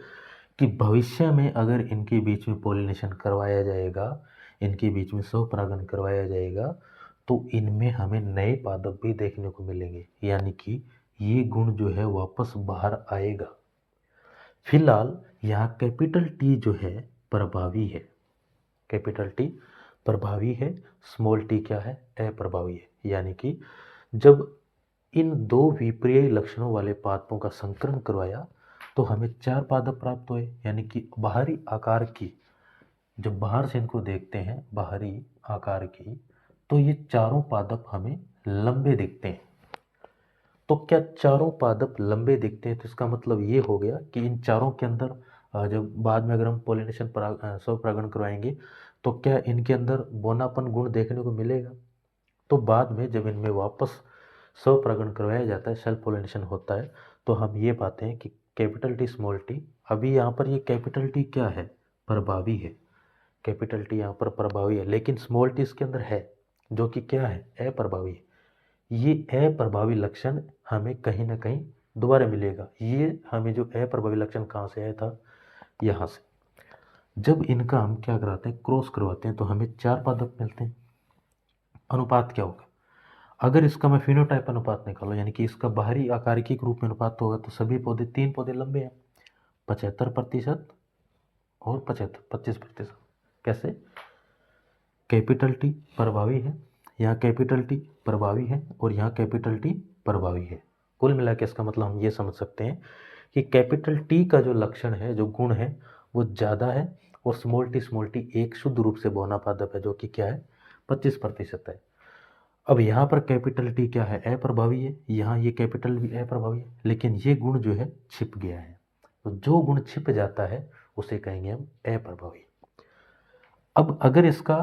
कि भविष्य में अगर इनके बीच में पॉलिनेशन करवाया जाएगा, इनके बीच में स्वपरागण करवाया जाएगा, तो इनमें हमें नए पादप भी देखने को मिलेंगे, यानी कि ये गुण जो है वापस बाहर आएगा। फिलहाल यहाँ कैपिटल टी जो है प्रभावी है, कैपिटल टी प्रभावी है, स्मॉल टी क्या है, अप्रभावी है। यानी कि जब इन दो विपर्य लक्षणों वाले पादपों का संकरण करवाया तो हमें 4 पादप प्राप्त हुए, यानी कि बाहरी आकार की, जब बाहर से इनको देखते हैं बाहरी आकार की, तो ये चारों पादप हमें लंबे दिखते हैं। तो क्या चारों पादप लंबे दिखते हैं, तो इसका मतलब ये हो गया कि इन चारों के अंदर जब बाद में अगर हम पॉलिनेशन स्वपरागण करवाएंगे तो क्या इनके अंदर बौनापन गुण देखने को मिलेगा। तो बाद में जब इनमें वापस स्वपरागण करवाया जाता है, सेल्फ पॉलिनेशन होता है, तो हम ये पाते हैं कि कैपिटल टी स्मॉल टी, अभी यहाँ पर ये कैपिटल टी क्या है, प्रभावी है, कैपिटल टी यहाँ पर प्रभावी है, लेकिन स्मॉल टी इसके अंदर है जो कि क्या है, अप्रभावी है। ये अप्रभावी लक्षण हमें कहीं ना कहीं दोबारा मिलेगा। ये हमें जो अप्रभावी लक्षण कहाँ से आया था, यहाँ से। जब इनका हम क्या कराते हैं, क्रॉस करवाते हैं, तो हमें 4 पादप मिलते हैं। अनुपात क्या होगा, अगर इसका मैं फिनोटाइप अनुपात निकालूं, यानी कि इसका बाहरी आकारिकी के रूप में अनुपात होगा, तो सभी पौधे 3 पौधे लंबे हैं, 75% और 25%। कैसे, कैपिटल टी प्रभावी है, यहाँ कैपिटल टी प्रभावी है और यहाँ कैपिटल टी प्रभावी है। कुल मिला के इसका मतलब हम ये समझ सकते हैं कि कैपिटल टी का जो लक्षण है, जो गुण है, वो ज़्यादा है, और स्मॉल टी एक शुद्ध रूप से बौना पादप है जो कि क्या है, 25% है। अब यहाँ पर कैपिटल टी क्या है, अप्रभावी है, यहाँ ये कैपिटल भी अप्रभावी है, लेकिन ये गुण जो है छिप गया है। तो जो गुण छिप जाता है उसे कहेंगे हम अप्रभावी। अब अगर इसका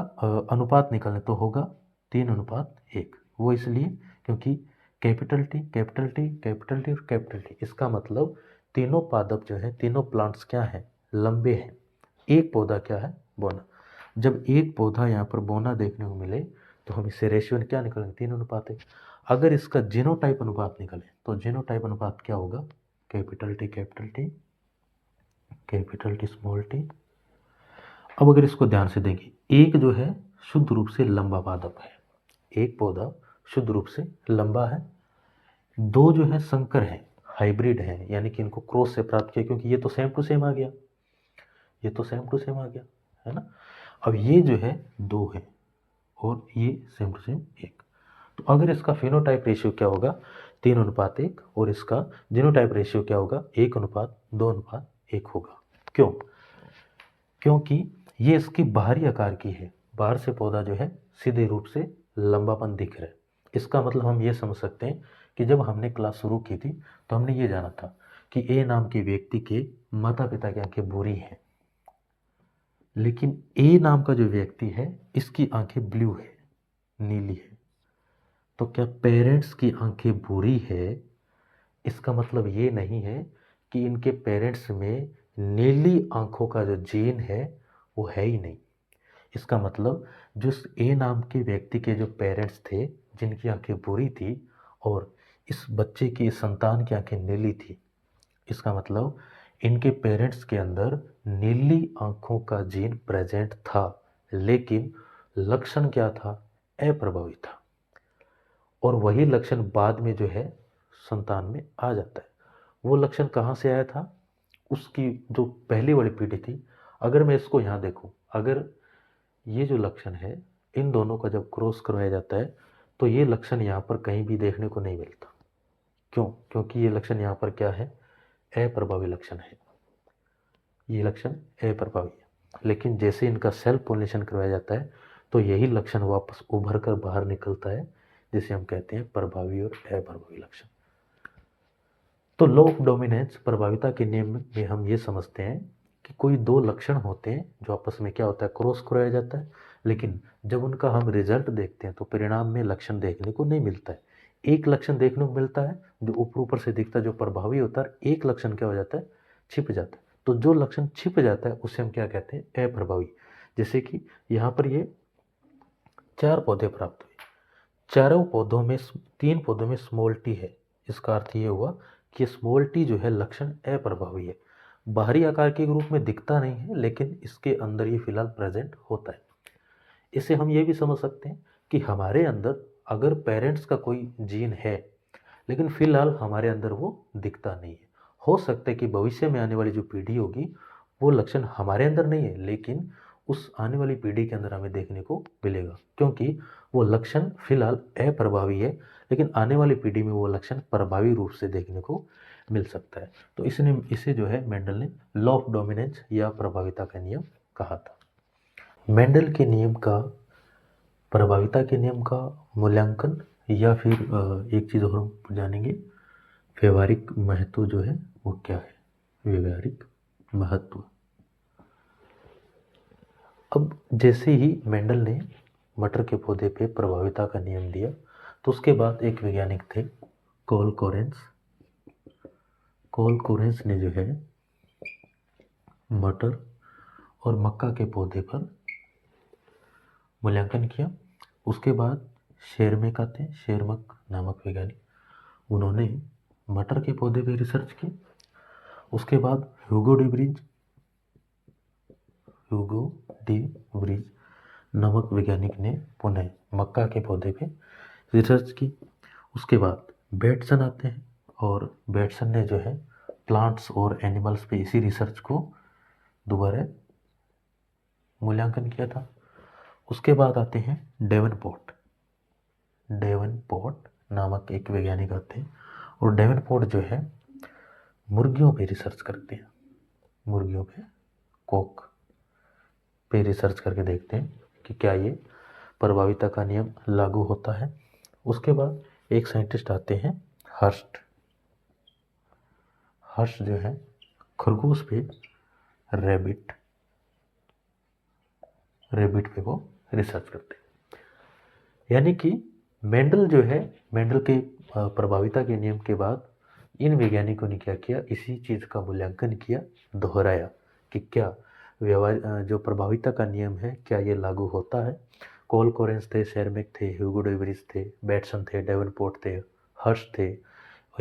अनुपात निकालें तो होगा 3:1। वो इसलिए क्योंकि capital T capital T capital T और कैपिटल टी, इसका मतलब तीनों पादप जो है, तीनों प्लांट्स क्या हैं, लंबे हैं। एक पौधा क्या है, बौना। जब एक पौधा यहाँ पर बौना देखने को मिले तो हम इससे रेशियो क्या निकालेंगे, 3:1। अगर इसका जीनोटाइप अनुपात निकले तो जीनोटाइप अनुपात क्या होगा, capital T capital T, capital T small T. अब अगर इसको ध्यान से देंगे, एक जो है शुद्ध रूप से लंबा पादप है, एक पौधा शुद्ध रूप से लंबा है, दो जो है संकर है, हाइब्रिड है, यानी कि इनको क्रॉस से प्राप्त किया, क्योंकि ये तो सेम टू सेम आ गया, ये तो सेम टू सेम आ गया, है ना। अब ये जो है 2 है और ये सेम टू सेम 1। तो अगर इसका फिनोटाइप रेशियो क्या होगा, 3:1, और इसका जीनोटाइप रेशियो क्या होगा, 1:2:1 होगा। क्यों, क्योंकि ये इसकी बाहरी आकार की है, बाहर से पौधा जो है सीधे रूप से लंबापन दिख रहा है। इसका मतलब हम ये समझ सकते हैं कि जब हमने क्लास शुरू की थी तो हमने ये जाना था कि ए नाम के व्यक्ति के माता पिता की आंखें भूरी हैं, लेकिन ए नाम का जो व्यक्ति है इसकी आंखें ब्लू है, नीली है। तो क्या पेरेंट्स की आंखें भूरी है, इसका मतलब ये नहीं है कि इनके पेरेंट्स में नीली आंखों का जो जीन है वो है ही नहीं। इसका मतलब जो ए नाम के व्यक्ति के जो पेरेंट्स थे जिनकी आंखें बुरी थी और इस बच्चे की, इस संतान की आंखें नीली थी, इसका मतलब इनके पेरेंट्स के अंदर नीली आंखों का जीन प्रेजेंट था, लेकिन लक्षण क्या था, अप्रभावी था। और वही लक्षण बाद में जो है संतान में आ जाता है। वो लक्षण कहाँ से आया था, उसकी जो पहली वाली पीढ़ी थी। अगर मैं इसको यहाँ देखूँ, अगर ये जो लक्षण है इन दोनों का जब क्रॉस करवाया जाता है तो ये लक्षण यहाँ पर कहीं भी देखने को नहीं मिलता। क्यों, क्योंकि ये लक्षण यहाँ पर क्या है, अप्रभावी लक्षण है, ये लक्षण अप्रभावी है। लेकिन जैसे इनका सेल्फ पॉलिनेशन करवाया जाता है तो यही लक्षण वापस उभर कर बाहर निकलता है, जिसे हम कहते हैं प्रभावी और अप्रभावी लक्षण। तो लॉ ऑफ डोमिनेंस, प्रभाविता के नियम में हम ये समझते हैं कि कोई दो लक्षण होते हैं जो आपस में क्या होता है, क्रॉस कराया जाता है, लेकिन जब उनका हम रिजल्ट देखते हैं तो परिणाम में लक्षण देखने को नहीं मिलता है। एक लक्षण देखने को मिलता है जो ऊपर ऊपर से दिखता है, जो प्रभावी होता है। एक लक्षण क्या हो जाता है, छिप जाता है। तो जो लक्षण छिप जाता है उसे हम क्या कहते हैं, अप्रभावी। जैसे कि यहाँ पर ये 4 पौधे प्राप्त हुए, चारों पौधों में 3 पौधों में स्मॉल टी है। इसका अर्थ ये हुआ कि स्मॉल टी जो है लक्षण अप्रभावी है, बाहरी आकार के रूप में दिखता नहीं है, लेकिन इसके अंदर ये फिलहाल प्रेजेंट होता है। इससे हम ये भी समझ सकते हैं कि हमारे अंदर अगर पेरेंट्स का कोई जीन है, लेकिन फिलहाल हमारे अंदर वो दिखता नहीं है, हो सकता है कि भविष्य में आने वाली जो पीढ़ी होगी वो लक्षण हमारे अंदर नहीं है, लेकिन उस आने वाली पीढ़ी के अंदर हमें देखने को मिलेगा, क्योंकि वो लक्षण फिलहाल अप्रभावी है, लेकिन आने वाली पीढ़ी में वो लक्षण प्रभावी रूप से देखने को मिल सकता है। तो इसने इसे जो है मेंडल ने लॉ ऑफ डोमिनेंस या प्रभाविता का नियम कहा था। मेंडल के नियम का, प्रभाविता के नियम का मूल्यांकन, या फिर एक चीज़ और हम जानेंगे, व्यवहारिक महत्व जो है वो क्या है, व्यवहारिक महत्व। अब जैसे ही मेंडल ने मटर के पौधे पे प्रभाविता का नियम दिया, तो उसके बाद एक वैज्ञानिक थे कोल कोरेंस ने जो है मटर और मक्का के पौधे पर मूल्यांकन किया। उसके बाद शेरमक नामक वैज्ञानिक, उन्होंने मटर के पौधे पे रिसर्च की। उसके बाद ह्यूगो डी ब्रिज नामक वैज्ञानिक ने पुनः मक्का के पौधे पे रिसर्च की। उसके बाद बेटसन आते हैं, और बेटसन ने जो है प्लांट्स और एनिमल्स पे इसी रिसर्च को दोबारा मूल्यांकन किया था। उसके बाद आते हैं डेवनपोर्ट नामक एक वैज्ञानिक आते हैं, और डेवनपोर्ट जो है मुर्गियों पे रिसर्च करते हैं, मुर्गियों पे, कॉक पे रिसर्च करके देखते हैं कि क्या ये प्रभाविता का नियम लागू होता है। उसके बाद एक साइंटिस्ट आते हैं हर्स्ट जो है खरगोश पे, रैबिट पे वो रिसर्च करते हैं। यानी कि मेंडल जो है, मेंडल के प्रभाविता के नियम के बाद इन वैज्ञानिकों ने क्या किया, इसी चीज़ का मूल्यांकन किया, दोहराया कि क्या व्यवहार जो प्रभाविता का नियम है क्या ये लागू होता है। कोल कोरेंस थे, शेरमेक थे, ह्यूगो डे ब्रिज थे, बेटसन थे, डेवनपोर्ट थे, हर्ष थे,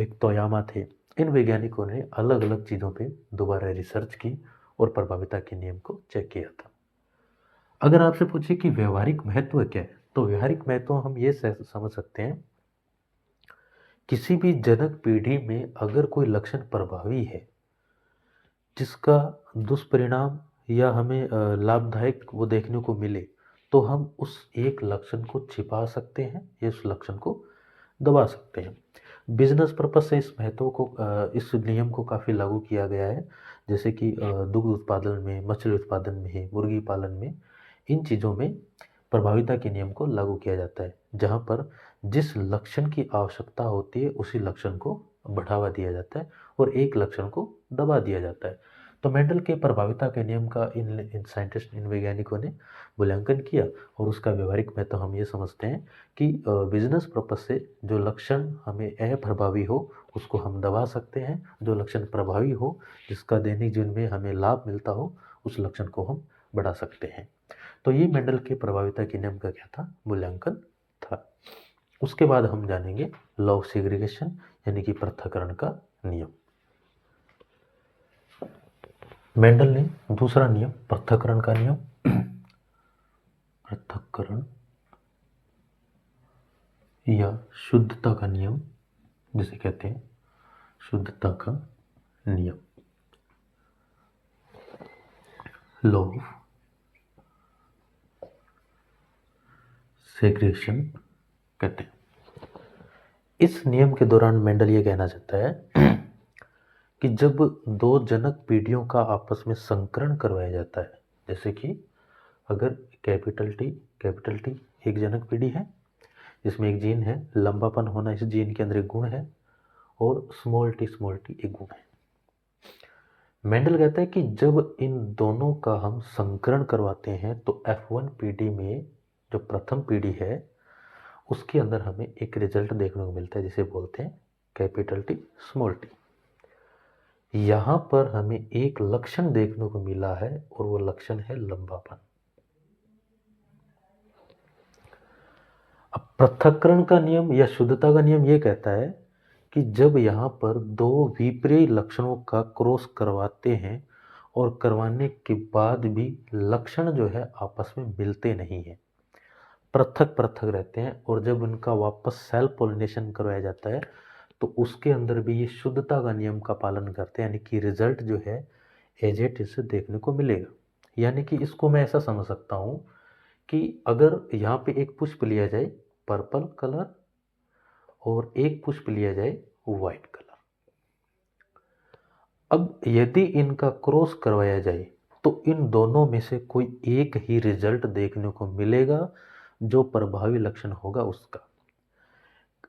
एक तोयामा थे। इन वैज्ञानिकों ने अलग अलग चीज़ों पे दोबारा रिसर्च की और प्रभाविता के नियम को चेक किया था। अगर आपसे पूछे कि व्यवहारिक महत्व क्या है, तो व्यवहारिक महत्व हम ये समझ सकते हैं, किसी भी जनक पीढ़ी में अगर कोई लक्षण प्रभावी है जिसका दुष्परिणाम या हमें लाभदायक वो देखने को मिले, तो हम उस एक लक्षण को छिपा सकते हैं या उस लक्षण को दबा सकते हैं। बिजनेस पर्पस से इस महत्व को, इस नियम को काफ़ी लागू किया गया है, जैसे कि दुग्ध उत्पादन में, मछली उत्पादन में, मुर्गी पालन में, इन चीज़ों में प्रभाविता के नियम को लागू किया जाता है, जहाँ पर जिस लक्षण की आवश्यकता होती है उसी लक्षण को बढ़ावा दिया जाता है और एक लक्षण को दबा दिया जाता है। तो मेंडल के प्रभाविता के नियम का इन साइंटिस्ट, इन वैज्ञानिकों ने मूल्यांकन किया, और उसका व्यवहारिक महत्व हम ये समझते हैं कि बिजनेस पर्पस से जो लक्षण हमें अप्रभावी हो उसको हम दबा सकते हैं, जो लक्षण प्रभावी हो, जिसका दैनिक जीवन में हमें लाभ मिलता हो, उस लक्षण को हम बढ़ा सकते हैं। तो ये मेंडल के प्रभाविता के नियम का क्या था, मूल्यांकन था। उसके बाद हम जानेंगे लॉ ऑफ सेग्रीगेशन, यानी कि पृथक्करण का नियम। मेंडल ने दूसरा नियम, पृथक्करण का नियम, पृथक्करण या शुद्धता का नियम जिसे कहते हैं, शुद्धता का नियम, लॉ ऑफ सेग्रीगेशन कहते हैं। इस नियम के दौरान मेंडल ये कहना चाहता है कि जब दो जनक पीढ़ियों का आपस में संकरण करवाया जाता है, जैसे कि अगर कैपिटल टी एक जनक पीढ़ी है जिसमें एक जीन है, लंबापन होना इस जीन के अंदर एक गुण है, और स्मॉल टी एक गुण है। मेंडल कहता है कि जब इन दोनों का हम संकरण करवाते हैं तो F1 पीढ़ी में जो प्रथम पीढ़ी है उसके अंदर हमें एक रिजल्ट देखने को मिलता है जिसे बोलते हैं कैपिटल टी स्मॉल टी। यहाँ पर हमें एक लक्षण देखने को मिला है और वो लक्षण है लंबापन। अब पृथक्करण का नियम या शुद्धता का नियम ये कहता है कि जब यहाँ पर दो विपरीत लक्षणों का क्रॉस करवाते हैं और करवाने के बाद भी लक्षण जो है आपस में मिलते नहीं हैं, पृथक पृथक रहते हैं, और जब उनका वापस सेल्फ पॉलिनेशन करवाया जाता है तो उसके अंदर भी ये शुद्धता का नियम का पालन करते हैं, यानी कि रिजल्ट जो है एज इट इज देखने को मिलेगा। यानी कि इसको मैं ऐसा समझ सकता हूँ कि अगर यहाँ पे एक पुष्प लिया जाए पर्पल कलर और एक पुष्प लिया जाए वाइट कलर, अब यदि इनका क्रॉस करवाया जाए तो इन दोनों में से कोई एक ही रिजल्ट देखने को मिलेगा जो प्रभावी लक्षण होगा उसका।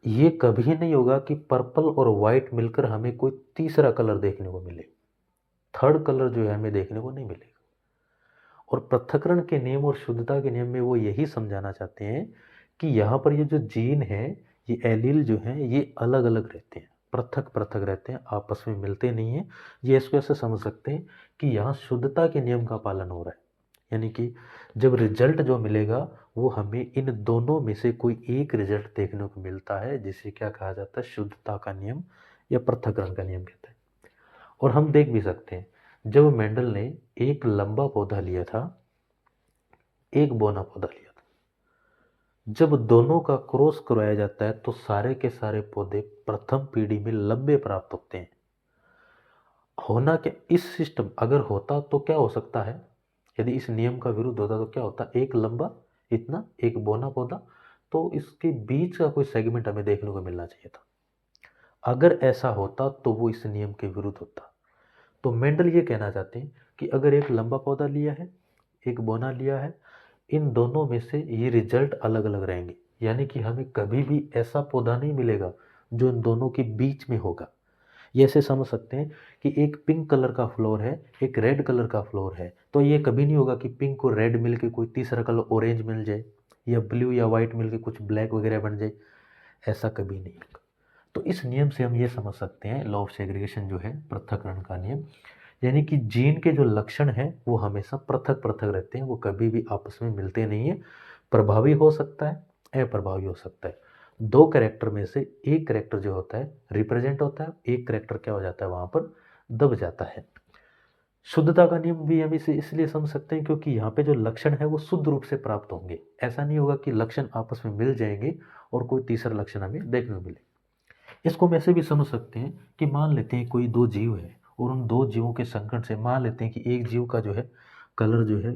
ये कभी नहीं होगा कि पर्पल और वाइट मिलकर हमें कोई तीसरा कलर देखने को मिले, थर्ड कलर जो है हमें देखने को नहीं मिलेगा। और पृथक्करण के नियम और शुद्धता के नियम में वो यही समझाना चाहते हैं कि यहाँ पर ये जो जीन है, ये एलील जो हैं, ये अलग अलग रहते हैं, पृथक पृथक रहते हैं, आपस में मिलते नहीं हैं। ये इसको ऐसे समझ सकते हैं कि यहाँ शुद्धता के नियम का पालन हो रहा है, यानी कि जब रिजल्ट जो मिलेगा वो हमें इन दोनों में से कोई एक रिजल्ट देखने को मिलता है, जिसे क्या कहा जाता है, शुद्धता का नियम या पृथक्करण का नियम कहते हैं। और हम देख भी सकते हैं जब मेंडल ने एक लंबा पौधा लिया था, एक बौना पौधा लिया था, जब दोनों का क्रॉस करवाया जाता है तो सारे के सारे पौधे प्रथम पीढ़ी में लंबे प्राप्त होते हैं। होना क्या, इस सिस्टम अगर होता तो क्या हो सकता है, यदि इस नियम का विरुद्ध होता तो क्या होता, एक लंबा इतना एक बौना पौधा, तो इसके बीच का कोई सेगमेंट हमें देखने को मिलना चाहिए था। अगर ऐसा होता तो वो इस नियम के विरुद्ध होता। तो मेंडल ये कहना चाहते हैं कि अगर एक लंबा पौधा लिया है, एक बौना लिया है, इन दोनों में से ये रिजल्ट अलग अलग रहेंगे, यानी कि हमें कभी भी ऐसा पौधा नहीं मिलेगा जो इन दोनों के बीच में होगा। ये ऐसे समझ सकते हैं कि एक पिंक कलर का फ्लोर है, एक रेड कलर का फ्लोर है, तो ये कभी नहीं होगा कि पिंक और रेड मिलके कोई तीसरा कलर ऑरेंज मिल जाए, या ब्लू या वाइट मिलके कुछ ब्लैक वगैरह बन जाए, ऐसा कभी नहीं होगा। तो इस नियम से हम ये समझ सकते हैं, लॉ ऑफ सेग्रीगेशन जो है, पृथक्करण का नियम, यानी कि जीन के जो लक्षण हैं वो हमेशा पृथक पृथक रहते हैं, वो कभी भी आपस में मिलते नहीं हैं। प्रभावी हो सकता है, अप्रभावी हो सकता है। दो कैरेक्टर में से एक कैरेक्टर जो होता है रिप्रेजेंट होता है, एक कैरेक्टर क्या हो जाता है वहाँ पर दब जाता है। शुद्धता का नियम भी हम इसे इसलिए समझ सकते हैं क्योंकि यहाँ पे जो लक्षण है वो शुद्ध रूप से प्राप्त होंगे। ऐसा नहीं होगा कि लक्षण आपस में मिल जाएंगे और कोई तीसरा लक्षण हमें देखने को मिले। इसको हम ऐसे भी समझ सकते हैं कि मान लेते हैं कोई दो जीव है और उन दो जीवों के संकट से मान लेते हैं कि एक जीव का जो है कलर जो है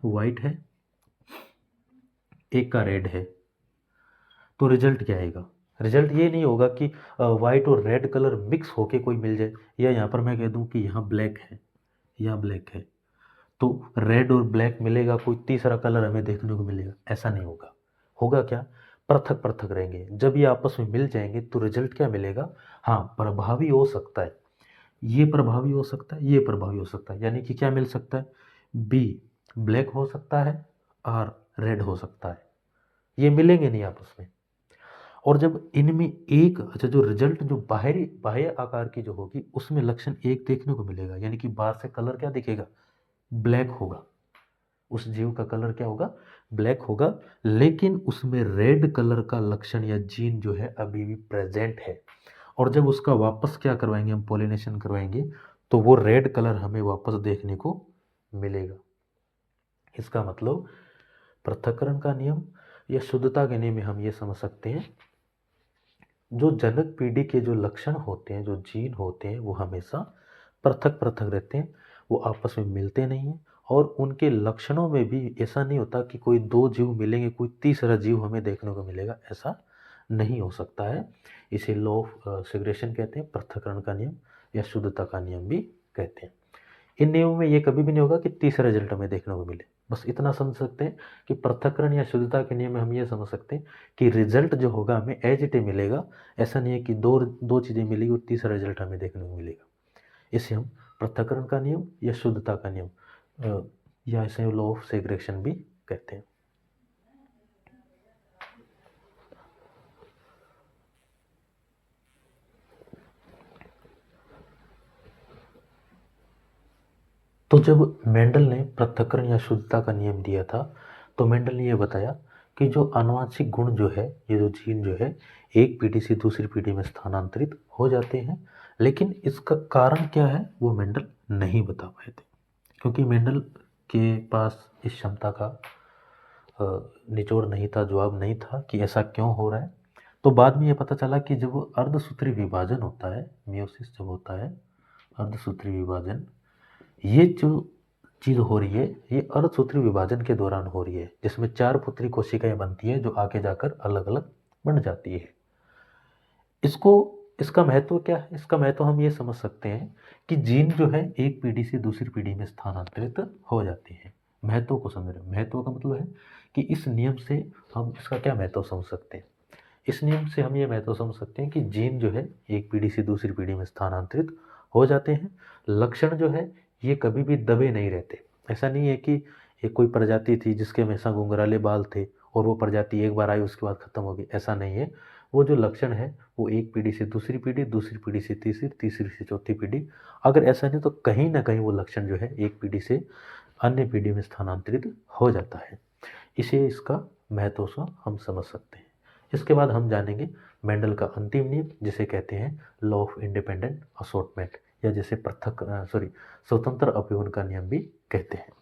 वाइट है, एक का रेड है, तो रिजल्ट क्या आएगा, रिजल्ट ये नहीं होगा कि वाइट और रेड कलर मिक्स होके कोई मिल जाए, या यहाँ पर मैं कह दूँ कि यहाँ ब्लैक है, यहाँ ब्लैक है, तो रेड और ब्लैक मिलेगा, कोई तीसरा कलर हमें देखने को मिलेगा, ऐसा नहीं होगा। होगा क्या, पृथक पृथक रहेंगे। जब ये आपस में मिल जाएंगे तो रिजल्ट क्या मिलेगा, हाँ प्रभावी हो सकता है, ये प्रभावी हो सकता है, ये प्रभावी हो सकता है, यानी कि क्या मिल सकता है, बी ब्लैक हो सकता है, आर रेड हो सकता है, ये मिलेंगे नहीं आपस में। और जब इनमें एक अच्छा जो रिजल्ट जो बाहरी बाह्य आकार की जो होगी उसमें लक्षण एक देखने को मिलेगा, यानी कि बाहर से कलर क्या दिखेगा, ब्लैक होगा, उस जीव का कलर क्या होगा, ब्लैक होगा, लेकिन उसमें रेड कलर का लक्षण या जीन जो है अभी भी प्रेजेंट है। और जब उसका वापस क्या करवाएंगे, हम पॉलिनेशन करवाएंगे, तो वो रेड कलर हमें वापस देखने को मिलेगा। इसका मतलब पृथक्करण का नियम या शुद्धता के नियम में हम ये समझ सकते हैं, जो जनक पीढ़ी के जो लक्षण होते हैं, जो जीन होते हैं, वो हमेशा पृथक पृथक रहते हैं, वो आपस में मिलते नहीं हैं। और उनके लक्षणों में भी ऐसा नहीं होता कि कोई दो जीव मिलेंगे, कोई तीसरा जीव हमें देखने को मिलेगा, ऐसा नहीं हो सकता है। इसे लॉ ऑफ सेग्रेगेशन कहते हैं, पृथक्करण का नियम या शुद्धता का नियम भी कहते हैं। इन नियमों में ये कभी भी नहीं होगा कि तीसरा रिजल्ट हमें देखने को मिले। बस इतना समझ सकते हैं कि पृथक्करण या शुद्धता के नियम में हम ये समझ सकते हैं कि रिजल्ट जो होगा हमें एज इट इज मिलेगा, ऐसा नहीं है कि दो दो चीज़ें मिलेगी और तीसरा रिजल्ट हमें देखने को मिलेगा। इसे हम पृथक्करण का नियम या शुद्धता का नियम, या इसे लॉ ऑफ सेग्रेगेशन भी कहते हैं। तो जब मेंडल ने पृथक्करण या शुद्धता का नियम दिया था, तो मेंडल ने यह बताया कि जो आनुवांशिक गुण जो है, ये जो जीन जो है, एक पीढ़ी से दूसरी पीढ़ी में स्थानांतरित हो जाते हैं, लेकिन इसका कारण क्या है वो मेंडल नहीं बता पाए थे, क्योंकि मेंडल के पास इस क्षमता का निचोड़ नहीं था, जवाब नहीं था कि ऐसा क्यों हो रहा है। तो बाद में ये पता चला कि जब अर्धसूत्री विभाजन होता है, मियोसिस जब होता है, अर्धसूत्री विभाजन, ये जो चीज़ हो रही है ये अर्धसूत्री विभाजन के दौरान हो रही है, जिसमें 4 पुत्री कोशिकाएं बनती है जो आगे जाकर अलग अलग बन जाती है। इसका महत्व क्या है? इसका महत्व हम ये समझ सकते हैं कि जीन जो है एक पीढ़ी से दूसरी पीढ़ी में स्थानांतरित हो जाते हैं। महत्व को समझ रहे हैं? महत्व का मतलब है कि इस नियम से हम इसका क्या महत्व समझ सकते हैं। इस नियम से हम ये महत्व समझ सकते हैं कि जीन जो है एक पीढ़ी से दूसरी पीढ़ी में स्थानांतरित हो जाते हैं। लक्षण जो है ये कभी भी दबे नहीं रहते। ऐसा नहीं है कि एक कोई प्रजाति थी जिसके हमेशा घुंघराले बाल थे और वो प्रजाति एक बार आई उसके बाद खत्म हो गई, ऐसा नहीं है। वो जो लक्षण है वो एक पीढ़ी से दूसरी पीढ़ी, दूसरी पीढ़ी से तीसरी, तीसरी से चौथी पीढ़ी, अगर ऐसा नहीं तो कहीं ना कहीं वो लक्षण जो है एक पीढ़ी से अन्य पीढ़ी में स्थानांतरित हो जाता है। इसे इसका महत्व से हम समझ सकते हैं। इसके बाद हम जानेंगे मेंडल का अंतिम नियम, जिसे कहते हैं लॉ ऑफ इंडिपेंडेंट असॉर्टमेंट, या जिसे स्वतंत्र अपव्यवन का नियम भी कहते हैं।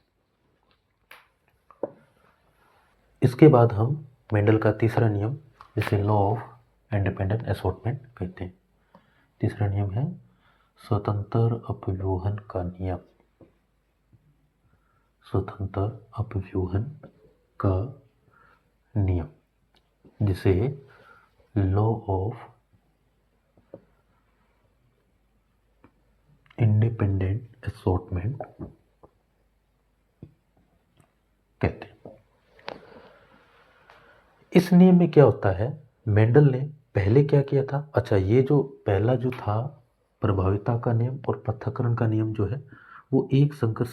इसके बाद हम मेंडल का तीसरा नियम, जिसे लॉ ऑफ इंडिपेंडेंट असॉर्टमेंट कहते हैं। तीसरा नियम है स्वतंत्र अपव्यूहन का नियम। स्वतंत्र अपव्यूहन का नियम, जिसे लॉ ऑफ इंडिपेंडेंट असॉर्टमेंट कहते हैं। इस नियम में क्या होता है, मेंडल ने पहले क्या किया था, अच्छा ये जो पहला जो था प्रभाविता का नियम और पृथक्करण का नियम जो है वो एक संकर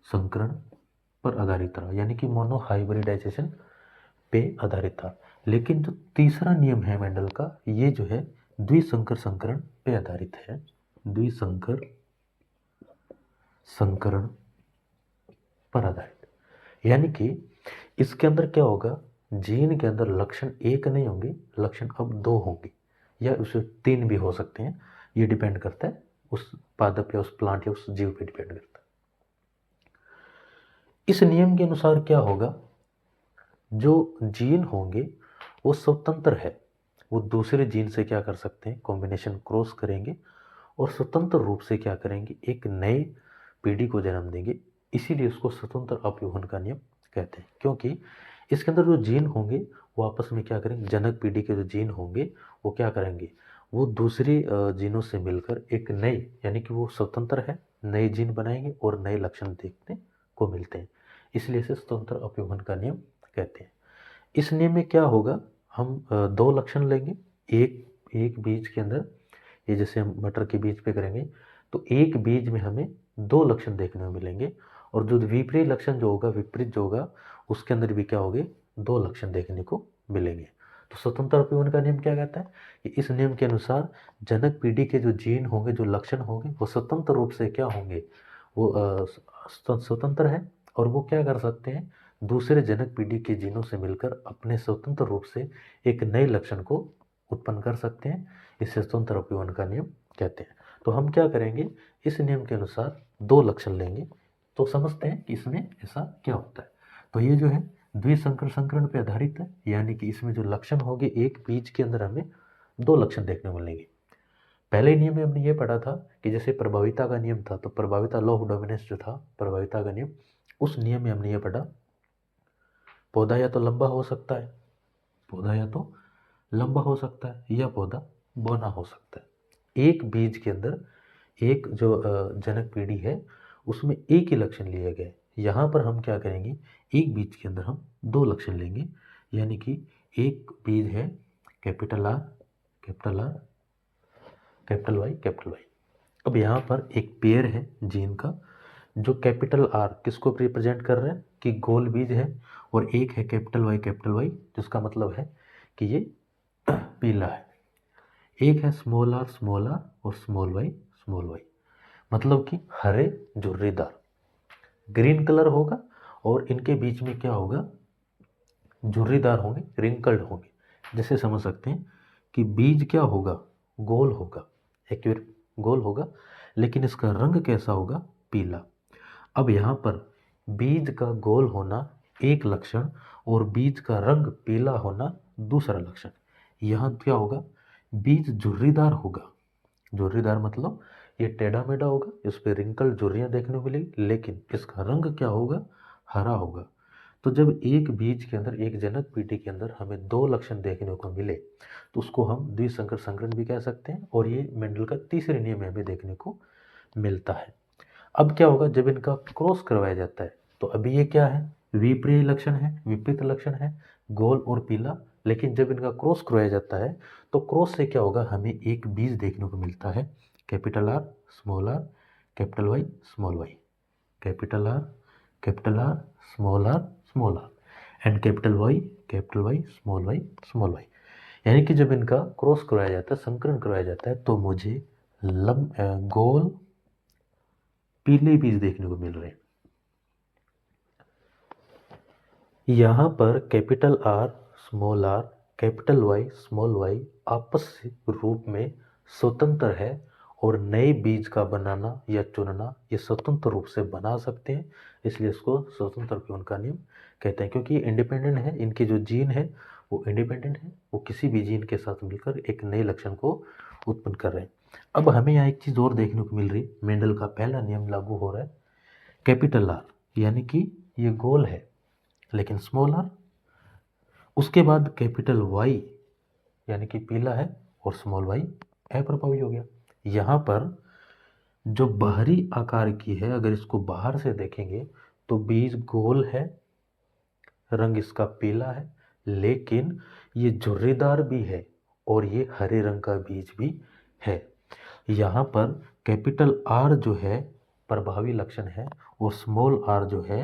संकरण पर आधारित था, यानी कि मोनो हाइब्रिडाइजेशन पे आधारित था। लेकिन जो तीसरा नियम है मेंडल का, ये जो है द्विसंकर संकरण पे आधारित है। द्विसंकर संकरण पर आधारित, यानी कि इसके अंदर क्या होगा, जीन के अंदर लक्षण एक नहीं होंगे, लक्षण अब 2 होंगे, या उसे 3 भी हो सकते हैं। ये डिपेंड करता है उस पादप या उस प्लांट या उस जीव पे डिपेंड करता है। इस नियम के अनुसार क्या होगा, जो जीन होंगे वो स्वतंत्र है, वो दूसरे जीन से क्या कर सकते हैं, कॉम्बिनेशन क्रॉस करेंगे और स्वतंत्र रूप से क्या करेंगे, एक नए पीढ़ी को जन्म देंगे। इसीलिए उसको स्वतंत्र अपव्यूहन का नियम कहते हैं, क्योंकि इसके अंदर जो जीन होंगे वो आपस में क्या करेंगे, जनक पीढ़ी के जो जीन होंगे वो क्या करेंगे, वो दूसरे जीनों से मिलकर एक नए, यानी कि वो स्वतंत्र है, नए जीन बनाएंगे और नए लक्षण देखने को मिलते हैं। इसलिए इसे स्वतंत्र अपव्यूहन का नियम कहते हैं। इस नियम में क्या होगा, हम 2 लक्षण लेंगे एक बीज के अंदर, ये जैसे हम मटर के बीज पे करेंगे तो एक बीज में हमें 2 लक्षण देखने को मिलेंगे, और जो विपरीत लक्षण जो होगा, विपरीत जो होगा उसके अंदर भी क्या होंगे, 2 लक्षण देखने को मिलेंगे। तो स्वतंत्र अपव्यूहन का नियम क्या कहता है कि इस नियम के अनुसार जनक पीढ़ी के जो जीन होंगे, जो लक्षण होंगे, वो स्वतंत्र रूप से क्या होंगे, वो स्वतंत्र है, और वो क्या कर सकते हैं, दूसरे जनक पीढ़ी के जीनों से मिलकर अपने स्वतंत्र रूप से एक नए लक्षण को उत्पन्न कर सकते हैं। इसे स्वतंत्र अपव्यूहन का नियम कहते हैं। तो हम क्या करेंगे, इस नियम के अनुसार 2 लक्षण लेंगे, तो समझते हैं कि इसमें ऐसा क्या होता है। तो ये जो है द्विसंकर संकरण पे आधारित है, यानी कि इसमें जो लक्षण होंगे, एक बीज के अंदर हमें 2 लक्षण देखने को मिलेंगे। पहले नियम में हमने ये पढ़ा था कि जैसे प्रभाविता का नियम था, तो प्रभाविता लॉ ऑफ डोमिनेंस जो था, प्रभाविता का नियम, उस नियम में हमने ये पढ़ा, पौधा या तो लंबा हो सकता है, पौधा या तो लंबा हो सकता है, या पौधा बौना हो सकता है। एक बीज के अंदर एक जो जनक पीढ़ी है उसमें एक ही लक्षण लिया गया है। यहाँ पर हम क्या करेंगे, एक बीज के अंदर हम 2 लक्षण लेंगे, यानी कि एक बीज है capital R, capital R, capital Y, capital Y, अब यहाँ पर एक पेयर है जीन का, जो कैपिटल आर किसको रिप्रेजेंट कर रहा है कि गोल बीज है, और एक है कैपिटल वाई जिसका मतलब है कि ये पीला है। एक है स्मॉल आर और स्मॉल वाई, मतलब कि हरे झुर्रीदार ग्रीन कलर होगा, और इनके बीच में क्या होगा, झुर्रीदार होंगे, रिंकल्ड होंगे। जैसे समझ सकते हैं कि बीज क्या होगा, गोल होगा, एक्यूरेट गोल होगा, लेकिन इसका रंग कैसा होगा, पीला। अब यहाँ पर बीज का गोल होना एक लक्षण और बीज का रंग पीला होना दूसरा लक्षण। यहाँ क्या होगा, बीज झुर्रीदार होगा, झुर्रीदार मतलब ये टेढ़ा मेढ़ा होगा, इस पर रिंकल झुर्रियाँ देखने को मिलेगी, लेकिन इसका रंग क्या होगा, हरा होगा। तो जब एक बीज के अंदर, एक जनक पीढ़ी के अंदर हमें दो लक्षण देखने को मिले, तो उसको हम द्विसंकर संकरण भी कह सकते हैं, और ये मेंडल का तीसरे नियम में हमें देखने को मिलता है। अब क्या होगा, जब इनका क्रॉस करवाया जाता है, तो अभी ये क्या है, विपरीय लक्षण है, विपरीत लक्षण है, गोल और पीला। लेकिन जब इनका क्रॉस करवाया जाता है, तो क्रॉस से क्या होगा, हमें एक बीज देखने को मिलता है, capital R, capital Y, small Y, capital R, small R, and capital Y, small Y. यानी कि जब इनका क्रॉस करवाया जाता है, संकरण करवाया जाता है, तो मुझे गोल पीले बीज देखने को मिल रहे हैं। यहाँ पर capital R, capital Y, small Y आपस रूप में स्वतंत्र है, और नए बीज का बनाना या चुनना ये स्वतंत्र रूप से बना सकते हैं, इसलिए इसको स्वतंत्र प्यून का नियम कहते हैं। क्योंकि ये इंडिपेंडेंट है, इनके जो जीन है वो इंडिपेंडेंट है, वो किसी भी जीन के साथ मिलकर एक नए लक्षण को उत्पन्न कर रहे हैं। अब हमें यहाँ एक चीज़ और देखने को मिल रही है, मेंडल का पहला नियम लागू हो रहा है, कैपिटल आर यानी कि ये गोल है लेकिन स्मॉल आर, उसके बाद कैपिटल वाई यानी कि पीला है, और स्मॉल वाई अप्रभावी हो गया। यहाँ पर जो बाहरी आकार की है, अगर इसको बाहर से देखेंगे तो बीज गोल है, रंग इसका पीला है, लेकिन ये झुर्रीदार भी है और ये हरे रंग का बीज भी है। यहाँ पर कैपिटल आर जो है प्रभावी लक्षण है, और स्मॉल आर जो है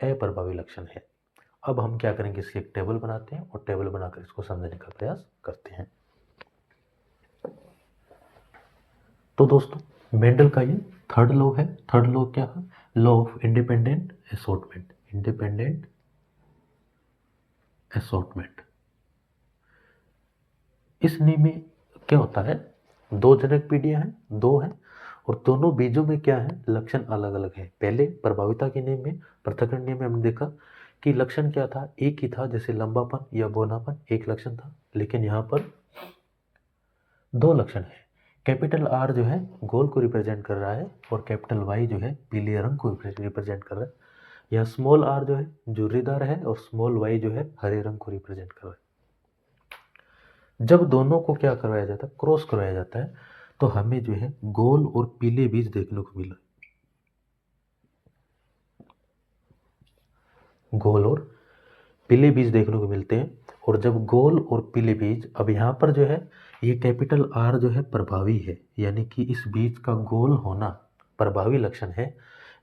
अप्रभावी लक्षण है। अब हम क्या करेंगे, इसकी एक टेबल बनाते हैं और टेबल बनाकर इसको समझने का प्रयास करते हैं। तो दोस्तों मेंडल का ये थर्ड लॉ है। थर्ड लॉ क्या है, law of independent assortment. Independent assortment, इस नियम में क्या होता है, दो जनक पीढ़ियां हैं, दो हैं, और दोनों बीजों में क्या है, लक्षण अलग अलग है। पहले प्रभाविता के नियम में, पृथक्करण नियम में हमने देखा कि लक्षण क्या था, एक ही था, जैसे लंबापन या बौनापन एक लक्षण था, लेकिन यहाँ पर दो लक्षण है। कैपिटल आर जो है गोल को रिप्रेजेंट कर रहा है, और कैपिटल वाई जो है पीले रंग को रिप्रेजेंट कर रहा है। या स्मॉल आर जो है झुर्रीदार है, और स्मॉल वाई जो है हरे रंग को रिप्रेजेंट कर रहा है। जब दोनों को क्या करवाया जाता है, क्रॉस करवाया जाता है, तो हमें जो है गोल और पीले बीज देखने को मिला, गोल और पीले बीज देखने को मिलते हैं। और जब गोल और पीले बीज, अब यहाँ पर जो है ये कैपिटल आर जो है प्रभावी है, यानी कि इस बीज का गोल होना प्रभावी लक्षण है,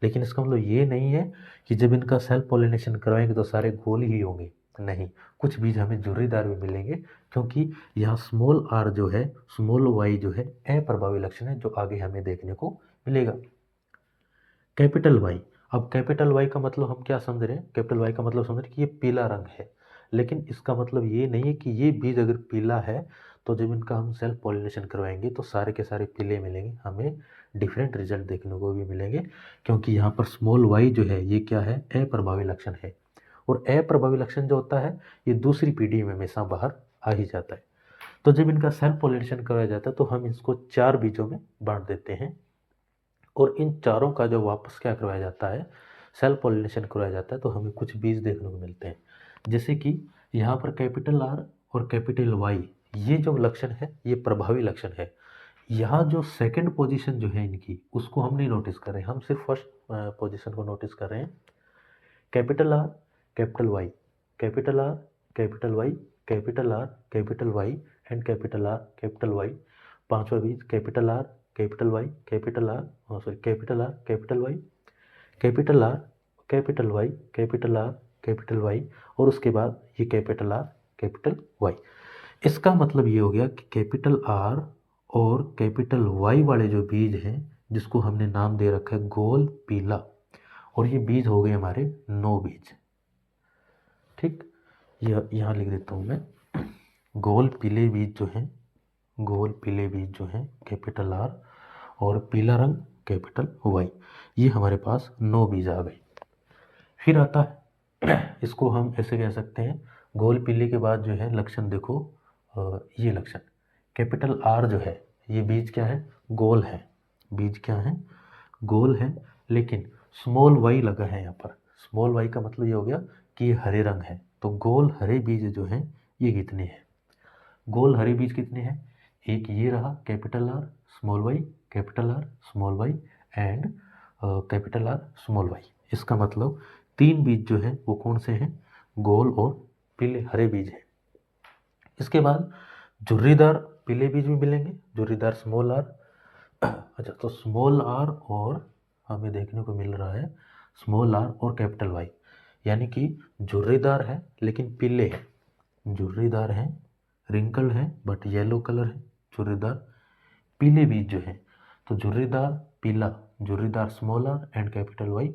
लेकिन इसका मतलब ये नहीं है कि जब इनका सेल्फ पॉलिनेशन करवाएंगे तो सारे गोल ही होंगे, नहीं, कुछ बीज हमें झुर्रीदार भी मिलेंगे, क्योंकि यहाँ स्मॉल आर जो है, स्मॉल वाई जो है अप्रभावी लक्षण है, जो आगे हमें देखने को मिलेगा। कैपिटल वाई, अब कैपिटल वाई का मतलब हम क्या समझ रहे हैं, कैपिटल वाई का मतलब समझ रहे हैं कि ये पीला रंग है, लेकिन इसका मतलब ये नहीं है कि ये बीज अगर पीला है तो जब इनका हम सेल्फ पॉलिनेशन करवाएंगे तो सारे के सारे पीले मिलेंगे, हमें डिफरेंट रिजल्ट देखने को भी मिलेंगे, क्योंकि यहाँ पर स्मॉल वाई जो है ये क्या है, अप्रभावी लक्षण है, और अप्रभावी लक्षण जो होता है ये दूसरी पीढ़ी में हमेशा बाहर आ ही जाता है। तो जब इनका सेल्फ पॉलिनेशन करवाया जाता है तो हम इसको चार बीजों में बांट देते हैं, और इन चारों का जो वापस क्या करवाया जाता है, सेल्फ पॉलिनेशन करवाया जाता है, तो हमें कुछ बीज देखने को मिलते हैं। जैसे कि यहाँ पर कैपिटल आर और कैपिटल वाई, ये जो लक्षण है ये प्रभावी लक्षण है। यहाँ जो सेकंड पोजीशन जो है इनकी, उसको हम नहीं नोटिस कर रहे हैं, हम सिर्फ फर्स्ट पोजीशन को नोटिस कर रहे हैं। Capital R, capital Y, capital R, capital Y, capital R, capital Y, and capital R, capital Y. पांचवा बीज capital R, capital Y, capital R, sorry capital R, capital Y, capital R, capital Y, capital R, capital Y, और उसके बाद ये capital R, capital Y. इसका मतलब ये हो गया कि कैपिटल आर और कैपिटल वाई वाले जो बीज हैं, जिसको हमने नाम दे रखा है गोल पीला, और ये बीज हो गए हमारे 9 बीज। ठीक, यह यहाँ लिख देता हूँ मैं, गोल पीले बीज जो हैं, गोल पीले बीज जो हैं कैपिटल आर और पीला रंग कैपिटल वाई, ये हमारे पास 9 बीज आ गए। फिर आता है, इसको हम ऐसे कह सकते हैं, गोल पीले के बाद जो है लक्षण देखो, ये लक्षण कैपिटल आर जो है, ये बीज क्या है, गोल है, बीज क्या है, गोल है, लेकिन स्मॉल वाई लगा है यहाँ पर। स्मॉल वाई का मतलब ये हो गया कि ये हरे रंग है। तो गोल हरे बीज जो हैं ये कितने हैं, गोल हरे बीज कितने हैं, एक ये रहा capital R small Y, capital R small Y and capital R small Y. इसका मतलब 3 बीज जो है वो कौन से हैं, गोल और पीले हरे बीज हैं। इसके बाद झुर्रीदार पीले बीज भी मिलेंगे, झुर्रीदार स्मॉल आर। अच्छा, तो स्मॉल आर और हमें देखने को मिल रहा है स्मॉल आर और कैपिटल वाई, यानी कि झुर्रीदार है लेकिन पीले हैं, झुर्रीदार हैं, रिंकल है बट येलो कलर है, झुर्रीदार पीले बीज जो हैं। तो झुर्रीदार पीला, झुर्रीदार small R and capital Y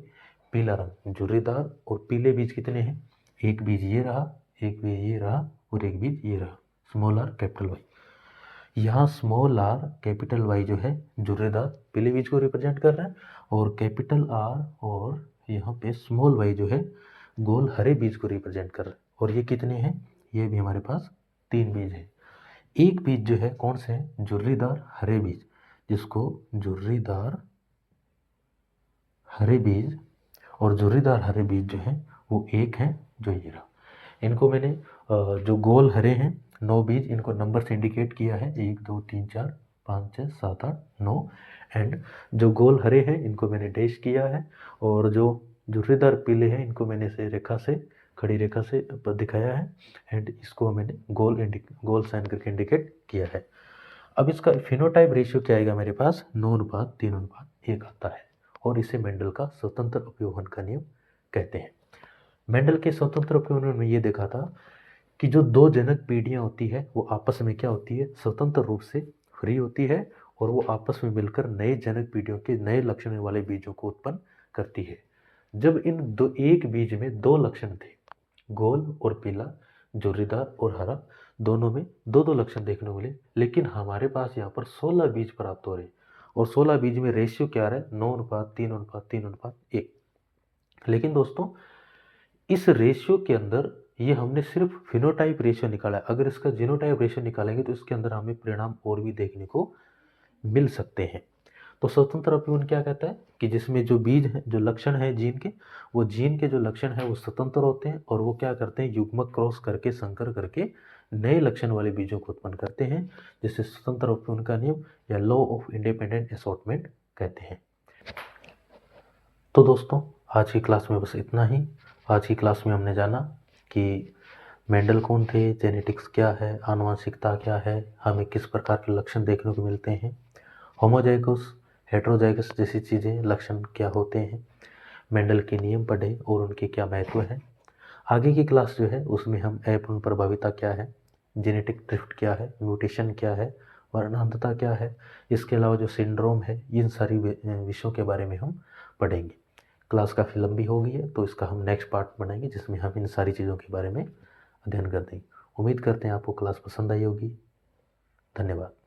पीला रंग, झुर्रीदार और पीले बीज कितने हैं, एक बीज ये रहा, एक बीज ये रहा और एक बीज ये रहा, स्मॉल आर कैपिटल वाई। यहाँ स्मॉल आर कैपिटल वाई जो है झुर्रीदार पीले बीज को रिप्रेजेंट कर रहा है, और कैपिटल आर और यहाँ पे स्मॉल वाई जो है गोल हरे बीज को रिप्रेजेंट कर रहा है। और ये कितने हैं, ये भी हमारे पास 3 बीज है। एक बीज जो है कौन से है, झुर्रीदार हरे बीज, जिसको झुर्रीदार हरे बीज, और झुर्रीदार हरे बीज जो है वो एक है जो ये रहा। इनको मैंने जो गोल हरे हैं 9 बीज, इनको नंबर से इंडिकेट किया है, 1 2 3 4 5 6 7 8 9, एंड जो गोल हरे हैं इनको मैंने डैश किया है, और जो झुर्रीदार पीले हैं इनको मैंने से रेखा से, खड़ी रेखा से दिखाया है, एंड इसको मैंने गोल साइन करके इंडिकेट किया है। अब इसका फिनोटाइप रेशियो क्या आएगा मेरे पास, 9:3:1 आता है, और इसे मेंडल का स्वतंत्र अपव्यूहन का नियम कहते हैं। मेंडल के स्वतंत्र अपव्यूहन में ये देखा था कि जो 2 जनक पीढ़ियाँ होती है वो आपस में क्या होती है, स्वतंत्र रूप से फ्री होती है, और वो आपस में मिलकर नए जनक पीढ़ियों के नए लक्षण वाले बीजों को उत्पन्न करती है। जब एक बीज में 2 लक्षण थे, गोल और पीला, झुर्रीदार और हरा, दोनों में 2-2 लक्षण देखने को मिले, लेकिन हमारे पास यहाँ पर 16 बीज प्राप्त हो रहे हैं, और 16 बीज में रेशियो क्या रहा है, 9:3:3:1। लेकिन दोस्तों इस रेशियो के अंदर ये हमने सिर्फ फिनोटाइप रेशियो निकाला है, अगर इसका जीनोटाइप रेशियो निकालेंगे तो इसके अंदर हमें परिणाम और भी देखने को मिल सकते हैं। तो स्वतंत्र अपव्यूहन क्या कहता है कि जिसमें जो बीज है, जो लक्षण है जीन के, वो जीन के जो लक्षण है वो स्वतंत्र होते हैं, और वो क्या करते हैं, युग्मक क्रॉस करके संकर करके नए लक्षण वाले बीजों को उत्पन्न करते हैं, जिसे स्वतंत्र अपव्यूहन का नियम या लॉ ऑफ इंडिपेंडेंट असॉर्टमेंट कहते हैं। तो दोस्तों आज की क्लास में बस इतना ही। आज की क्लास में हमने जाना कि मेंडल कौन थे, जेनेटिक्स क्या है, आनुवंशिकता क्या है, हमें किस प्रकार के लक्षण देखने को मिलते हैं, होमोजाइगस हेटेरोजाइगस जैसी चीज़ें, लक्षण क्या होते हैं, मेंडल के नियम पढ़े और उनके क्या महत्व है। आगे की क्लास जो है उसमें हम अपूर्ण प्रभाविता क्या है, जेनेटिक ड्रिफ्ट क्या है, म्यूटेशन क्या है, वर्णांधता क्या है, इसके अलावा जो सिंड्रोम है, इन सारी विषयों के बारे में हम पढ़ेंगे। क्लास काफ़ी लंबी हो गई है, तो इसका हम नेक्स्ट पार्ट बनाएंगे जिसमें हम इन सारी चीज़ों के बारे में अध्ययन कर देंगे। उम्मीद करते हैं आपको क्लास पसंद आई होगी। धन्यवाद।